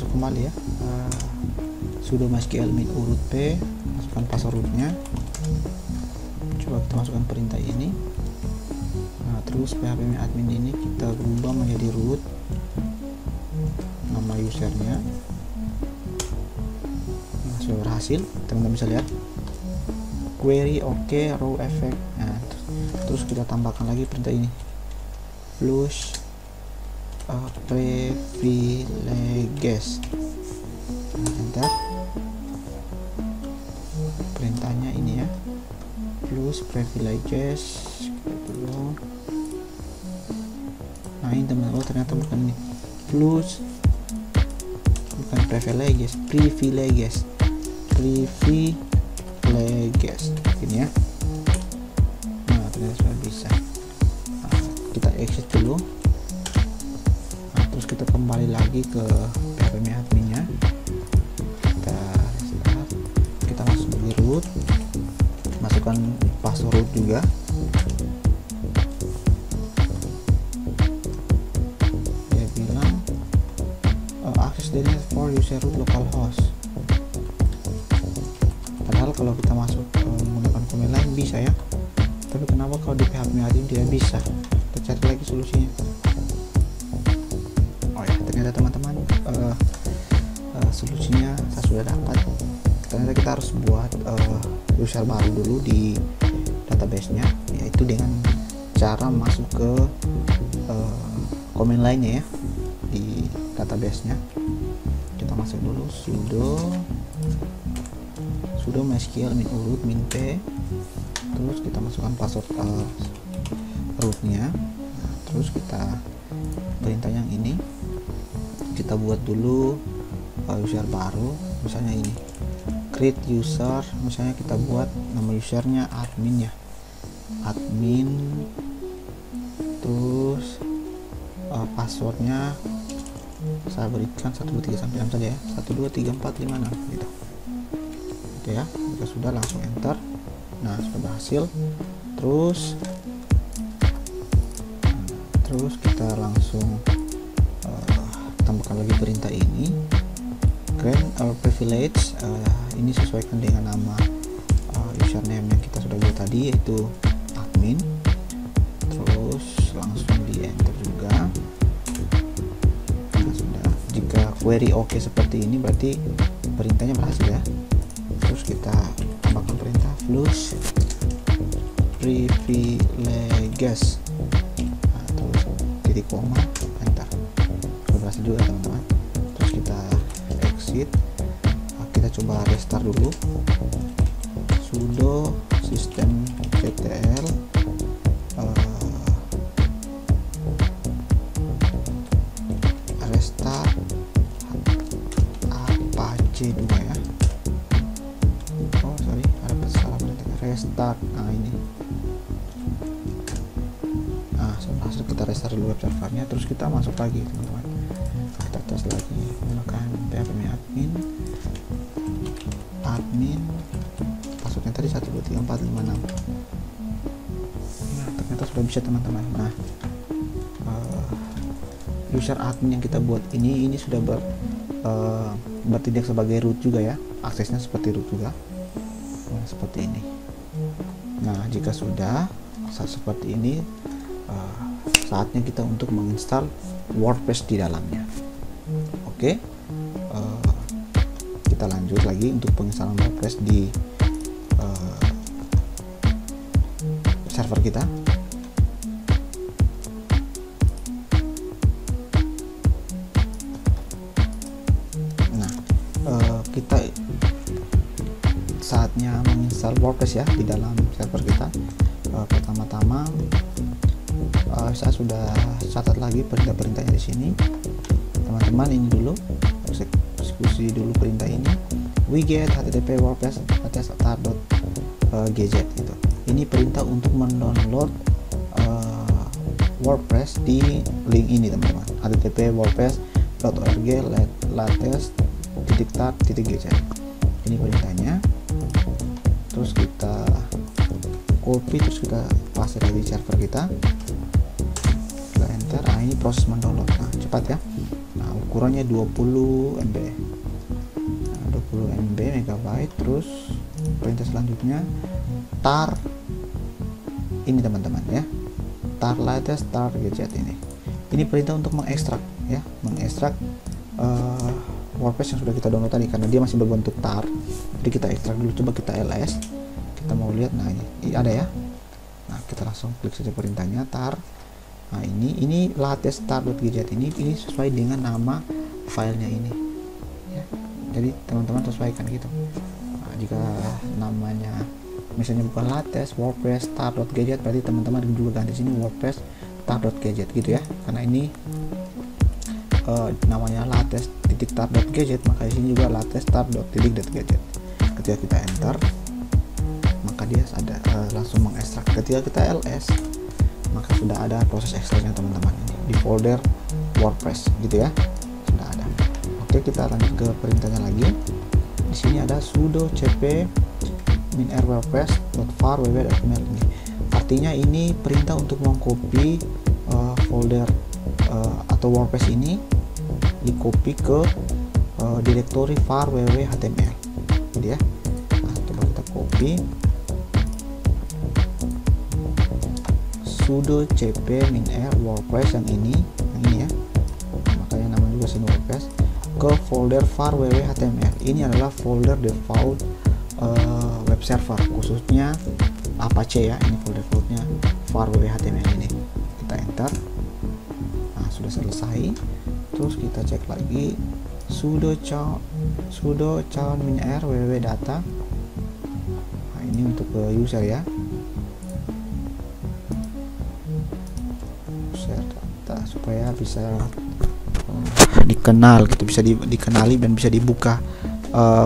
Kembali ya, sudo mysql min urut p, masukkan passwordnya, coba kita masukkan perintah ini. Nah, terus php admin ini kita berubah menjadi root, nama usernya. Nah, sudah berhasil, teman-teman bisa lihat query oke, row effect. Nah, terus kita tambahkan lagi perintah ini, plus privileges. Enter. Perintahnya ini ya, plus privileges dulu. Nah ini teman-teman, ternyata bukan ini, plus bukan privileges, privileges ini ya. Nah ternyata sudah bisa. Nah, kita exit dulu. Terus kita kembali lagi ke php adminnya, kita masuk sebagai root, masukkan password root juga. Dia bilang access DNS for user root localhost. Padahal kalau kita masuk menggunakan command line bisa ya, tapi kenapa kalau di php admin tidak bisa? Kita cari lagi solusinya. Ternyata teman-teman, solusinya saya sudah dapat. Ternyata kita harus buat user baru dulu di database-nya, yaitu dengan cara masuk ke command line-nya ya di database-nya. Kita masuk dulu sudo mysql min urut min p, terus kita masukkan password rootnya. Nah, terus kita perintah yang ini kita buat dulu user baru, misalnya ini create user, misalnya kita buat nama usernya admin ya, admin, terus passwordnya saya berikan 1 2 3 sampai 6 saja ya, 1 2 3 4 5 6 gitu. Oke ya, jika sudah langsung enter. Nah sudah berhasil. Terus kita langsung tambahkan lagi perintah ini, grant our privilege. Ini sesuaikan dengan nama username yang kita sudah buat tadi, yaitu admin. Terus langsung di enter juga. Nah, sudah. Jika query oke seperti ini, berarti perintahnya berhasil ya. Terus kita tambahkan perintah plus privileges, nah, terus titik koma, enter. Berhasil juga teman-teman. Terus kita exit. Kita coba restart dulu, sudo systemctl restart apache 2 ya. Oh sorry, ada salah perintah restart. Nah ini, hasil kita restart dulu web servernya. Terus kita masuk lagi teman-teman, kita tes lagi menggunakan php admin, passwordnya tadi 1 2 3 4 5 6. Nah ternyata sudah bisa teman-teman. Nah user admin yang kita buat ini sudah bertindak sebagai root juga ya, aksesnya seperti root juga. Nah, seperti ini. Nah jika sudah seperti ini, saatnya kita untuk menginstal WordPress di dalamnya. Oke, kita lanjut lagi untuk penginstalan WordPress di server kita. saatnya menginstal WordPress ya di dalam server kita. Pertama-tama saya sudah catat lagi perintah-perintahnya di sini teman-teman. Ini dulu eksekusi dulu perintah ini, widget http wordpress start.gz itu. Ini perintah untuk mendownload WordPress di link ini teman-teman, http wordpress.org latest.start.gz. ini perintahnya. Terus kita copy, terus kita paste di server kita enter. Nah, ini proses mendownload. Nah, cepat ya. Nah, ukurannya 20 MB. Nah, 20 MB megabyte. Terus perintah selanjutnya tar ini teman-teman ya, tar latest start.gz ini. Ini perintah untuk mengekstrak ya, mengekstrak WordPress yang sudah kita download tadi, karena dia masih berbentuk tar. Jadi kita ekstrak dulu. Coba kita ls, kita mau lihat. Nah, ini ada ya. Nah, kita langsung klik saja perintahnya tar. Nah, ini latest start.gz ini sesuai dengan nama filenya ini ya. Jadi teman-teman sesuaikan gitu. Nah, jika namanya misalnya bukan latest WordPress start.gz, berarti teman-teman juga ganti sini WordPress start.gz gitu ya, karena ini namanya latest.start.gz, maka di sini juga latest start.gz. Ketika kita enter, maka dia ada langsung mengekstrak. Ketika kita ls, maka sudah ada proses ekstraknya teman-teman, ini di folder WordPress gitu ya, sudah ada. Oke, kita lanjut ke perintahnya lagi. Di sini ada sudo cp -r wordpress.var www.html ini. Artinya ini perintah untuk mengcopy folder atau WordPress ini, di copy ke direktori var www.html gitu ya. Nah, coba kita copy sudo cp -r wordpress yang ini ya, makanya namanya juga sini WordPress, ke folder var www.html. Ini adalah folder default web server, khususnya Apache ya. Ini folder-foldernya var www.html ini. Kita enter. Nah, sudah selesai. Terus kita cek lagi sudo chown -r www.data. Nah, ini untuk user ya, user data, supaya bisa dikenal gitu, bisa dikenali dan bisa dibuka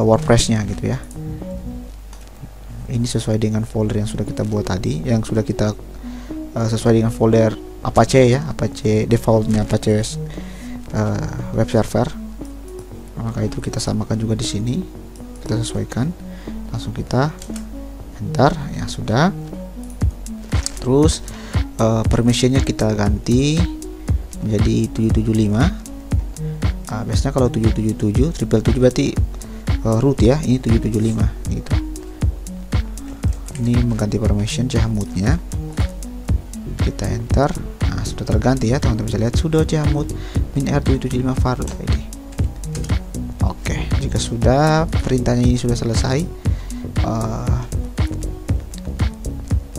WordPress-nya gitu ya. Ini sesuai dengan folder yang sudah kita buat tadi, yang sudah kita sesuai dengan folder Apache ya, Apache defaultnya Apache web server. Maka itu kita samakan juga di sini, kita sesuaikan. Langsung kita enter ya, sudah. Terus permissionnya kita ganti menjadi 775. Biasanya kalau 777 berarti root ya, ini 775 gitu. Ini mengganti permission chmod-nya. Kita enter. Nah, sudah terganti ya, teman-teman bisa lihat sudo chmod -r775 var ini. Oke, jika sudah perintahnya ini sudah selesai,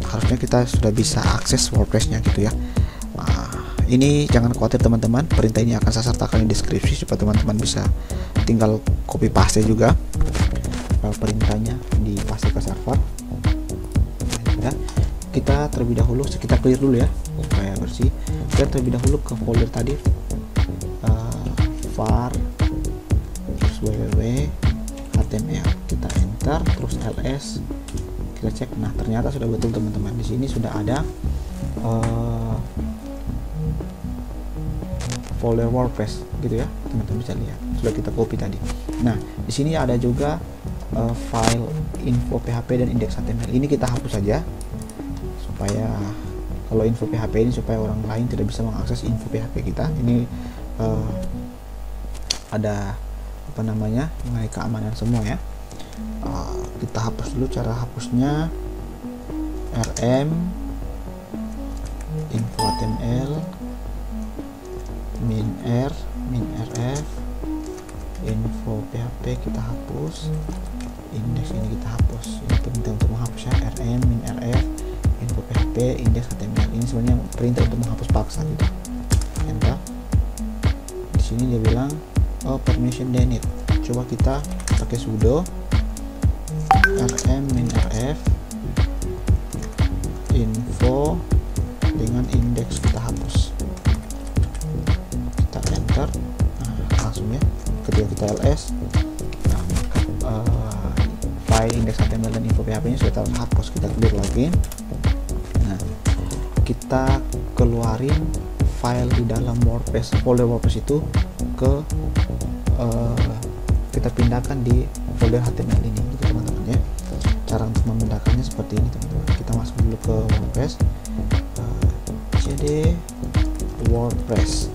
harusnya kita sudah bisa akses WordPress-nya gitu ya. Ini jangan khawatir teman-teman, perintah ini akan saya sertakan di deskripsi supaya teman-teman bisa tinggal copy paste juga perintahnya di paste ke server. Nah, kita terlebih dahulu, kita clear dulu ya supaya bersih. Kita terlebih dahulu ke folder tadi var terus www.html. Kita enter terus ls, kita cek. Nah, ternyata sudah betul teman-teman. Di sini sudah ada folder WordPress gitu ya, teman-teman bisa lihat, sudah kita copy tadi. Nah, di sini ada juga file info PHP dan index HTML. Ini kita hapus saja supaya kalau info PHP ini supaya orang lain tidak bisa mengakses info PHP kita. Ini ada apa namanya, mengenai keamanan semua ya. Kita hapus dulu. Cara hapusnya rm info HTML -rf info PHP kita hapus, index ini kita hapus. Ini perintah untuk menghapusnya, rm -rf info PHP index HTML. Ini sebenarnya perintah untuk menghapus paksa gitu. Enter. Di sini dia bilang permission denied. Coba kita pakai sudo rm-rf info dengan indeks kita hapus, kita enter. Nah, langsung ya, ketika kita ls, nah, file indeks HTML dan info PHP nya sudah terhapus. Kita clear lagi. Nah, kita keluarin file di dalam WordPress, folder WordPress itu ke kita pindahkan di folder HTML ini, gitu teman-teman ya. Cara untuk memindahkannya seperti ini teman-teman. Kita masuk dulu ke WordPress, cd WordPress.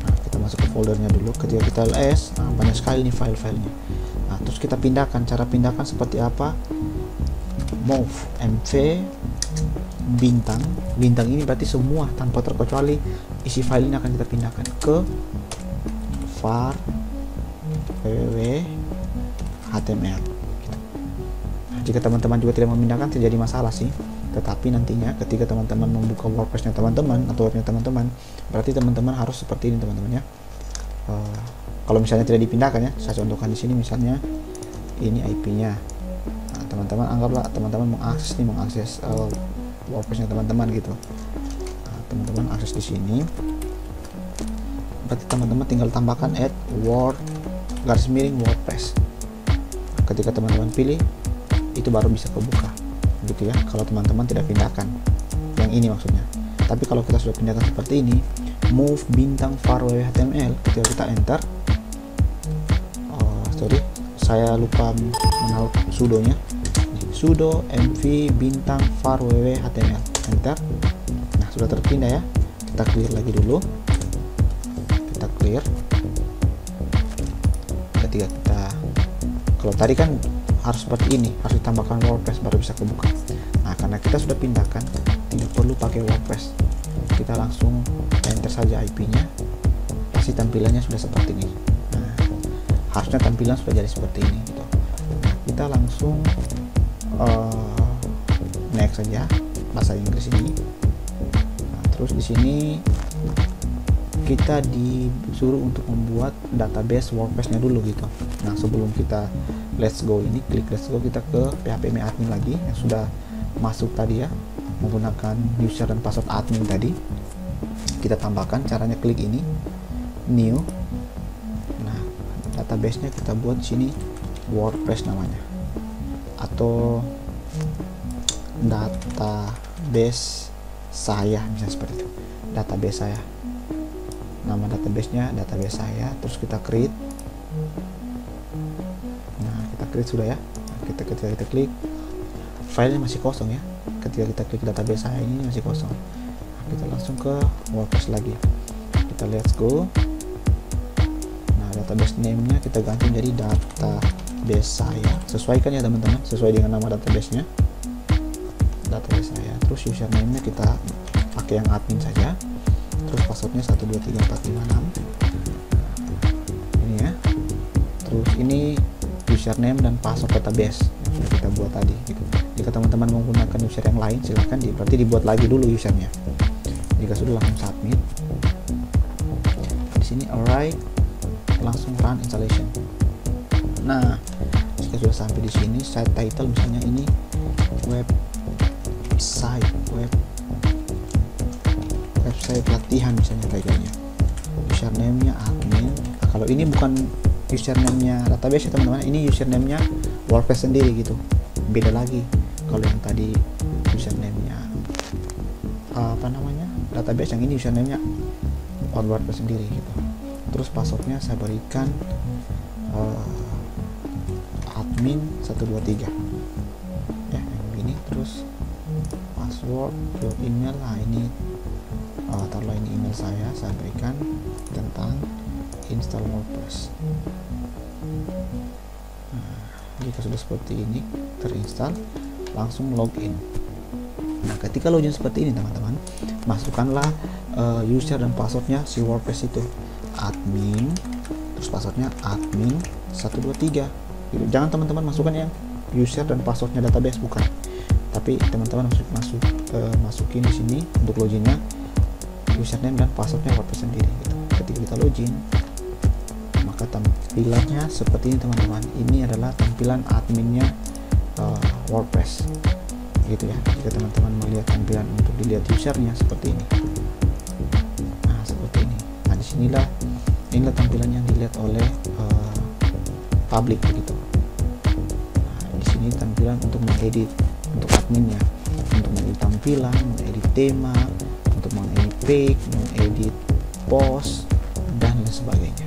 Nah, kita masuk ke foldernya dulu. Ketika kita ls, nah, banyak sekali nih file-filenya. Nah, terus kita pindahkan. Cara pindahkan seperti apa? Move mv bintang ini berarti semua tanpa terkecuali isi file ini akan kita pindahkan ke var www html gitu. Nah, jika teman-teman juga tidak memindahkan tidak jadi masalah sih, tetapi nantinya ketika teman-teman membuka WordPress-nya teman-teman atau webnya teman-teman, berarti teman-teman harus seperti ini teman-teman ya. Kalau misalnya tidak dipindahkan ya, saya contohkan di sini misalnya ini IP-nya. Nah, teman-teman anggaplah teman-teman mengakses WordPress-nya teman-teman gitu. Nah, teman-teman akses di sini, berarti teman-teman tinggal tambahkan add WordPress. Ketika teman-teman pilih, itu baru bisa kebuka gitu ya, kalau teman-teman tidak pindahkan yang ini maksudnya. Tapi kalau kita sudah pindahkan seperti ini, move bintang var www html, ketika kita enter, saya lupa menaruh sudonya, sudo mv bintang var www html, enter. Nah, sudah terpindah ya. Kita clear lagi dulu, kita clear. Ketika kita, kalau tadi kan harus seperti ini, harus ditambahkan WordPress baru bisa kebuka. Nah, karena kita sudah pindahkan, tidak perlu pakai WordPress, kita langsung enter saja IP-nya, pasti tampilannya sudah seperti ini. Nah, harusnya tampilan sudah jadi seperti ini gitu. Nah, kita langsung next saja bahasa Inggris ini. Nah, terus di sini kita disuruh untuk membuat database WordPress-nya dulu gitu. Nah, sebelum kita let's go ini, klik let's go, kita ke PHP admin lagi yang sudah masuk tadi ya, menggunakan user dan password admin tadi. Kita tambahkan, caranya klik ini new. Nah, database-nya kita buat di sini WordPress namanya, atau database saya, misalnya seperti itu, database saya, nama database-nya database saya. Terus kita create. Nah, kita create sudah ya. Nah, ketika kita klik, filenya masih kosong ya. Ketika kita klik database saya ini masih kosong. Nah, kita langsung ke WordPress lagi, kita let's go. Nah, database name-nya kita ganti jadi database saya, sesuaikan ya teman-teman, sesuai dengan nama database-nya, database saya. Terus username-nya kita pakai yang admin saja. Terus passwordnya 123456 ini ya. Terus ini username dan password database yang sudah kita buat tadi gitu. Jika teman-teman menggunakan user yang lain, silahkan berarti dibuat lagi dulu usernya. Jika sudah, langsung submit. Di sini alright, langsung run installation. Nah, jika sudah sampai di sini, site title misalnya ini website pelatihan misalnya titlenya, username-nya admin. Nah, kalau ini bukan username-nya database ya teman-teman, ini username-nya WordPress sendiri gitu, beda lagi. Kalau yang tadi username-nya database, yang ini username-nya WordPress sendiri gitu. Terus passwordnya saya berikan admin 123 ya, yang ini. Terus password email, nah ini taruhlah ini email saya berikan tentang install WordPress. Nah, jika sudah seperti ini terinstall, langsung login. Nah, ketika login seperti ini teman-teman, masukkanlah user dan passwordnya si WordPress itu, admin, terus passwordnya admin 123 gitu. Jangan teman-teman masukkan yang user dan passwordnya database, bukan, tapi teman-teman masukin di sini untuk loginnya username dan passwordnya WordPress sendiri gitu. Ketika kita login, maka tampilannya seperti ini teman-teman. Ini adalah tampilan adminnya WordPress gitu ya. Jika teman-teman melihat tampilan untuk dilihat usernya seperti ini, nah seperti ini. Nah inilah tampilan yang dilihat oleh publik begitu. Nah, di sini tampilan untuk mengedit, untuk adminnya, untuk mengedit tampilan, mengedit tema, untuk mengedit page, mengedit post dan lain sebagainya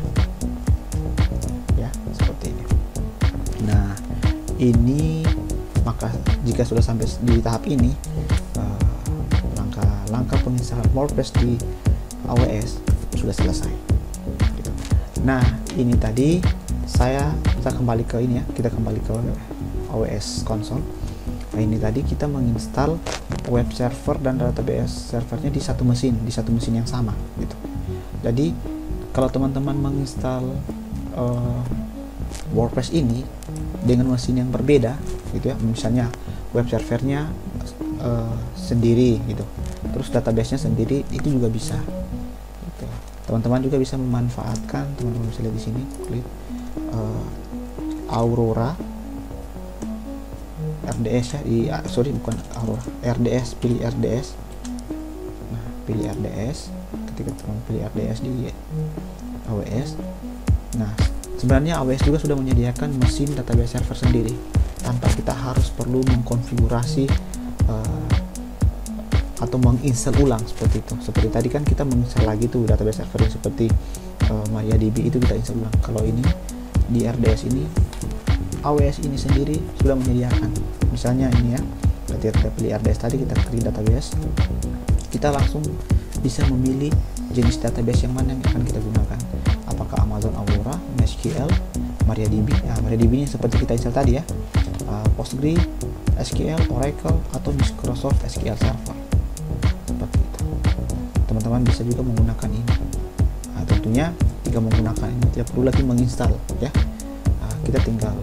ya, seperti ini. Nah ini, maka jika sudah sampai di tahap ini, langkah penginstalan WordPress di AWS sudah selesai gitu. Nah ini tadi kita kembali ke ini ya, kita kembali ke AWS console. Nah ini tadi kita menginstal web server dan database servernya di satu mesin yang sama gitu. Jadi kalau teman-teman menginstal WordPress ini dengan mesin yang berbeda gitu ya, misalnya web servernya sendiri gitu, terus databasenya sendiri, itu juga bisa gitu. Teman-teman juga bisa memanfaatkan, teman-teman bisa lihat di sini, klik Aurora RDS ya, bukan Aurora, RDS, pilih RDS. Nah pilih RDS, ketika teman pilih RDS di AWS, nah sebenarnya AWS juga sudah menyediakan mesin database server sendiri tanpa kita harus perlu mengkonfigurasi atau menginstal ulang seperti itu. Seperti tadi kan kita menginstal lagi tuh database server seperti MariaDB, itu kita install ulang. Kalau ini di RDS ini, AWS ini sendiri sudah menyediakan. Misalnya ini ya, ketika kita pilih RDS tadi, kita klik database, kita langsung bisa memilih jenis database yang mana yang akan kita gunakan, apakah Amazon Aurora, MySQL, MariaDB. Nah, MariaDB ini seperti kita install tadi ya, Postgre, SQL, Oracle, atau Microsoft SQL Server, seperti itu. Teman-teman bisa juga menggunakan ini. Nah, tentunya jika menggunakan ini tidak perlu lagi menginstal ya, kita tinggal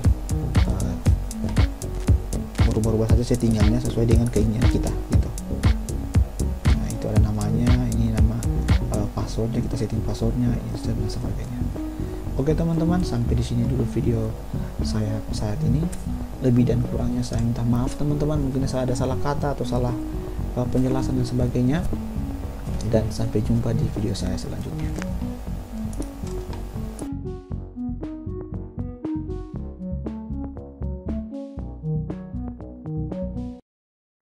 merubah-rubah saja settingannya sesuai dengan keinginan kita gitu. Nah itu ada namanya, ini nama passwordnya, kita setting passwordnya, dan sebagainya. Oke teman-teman, sampai di sini dulu video saya saat ini. Lebih dan kurangnya saya minta maaf teman-teman, mungkin saya ada salah kata atau salah penjelasan dan sebagainya. Dan sampai jumpa di video saya selanjutnya.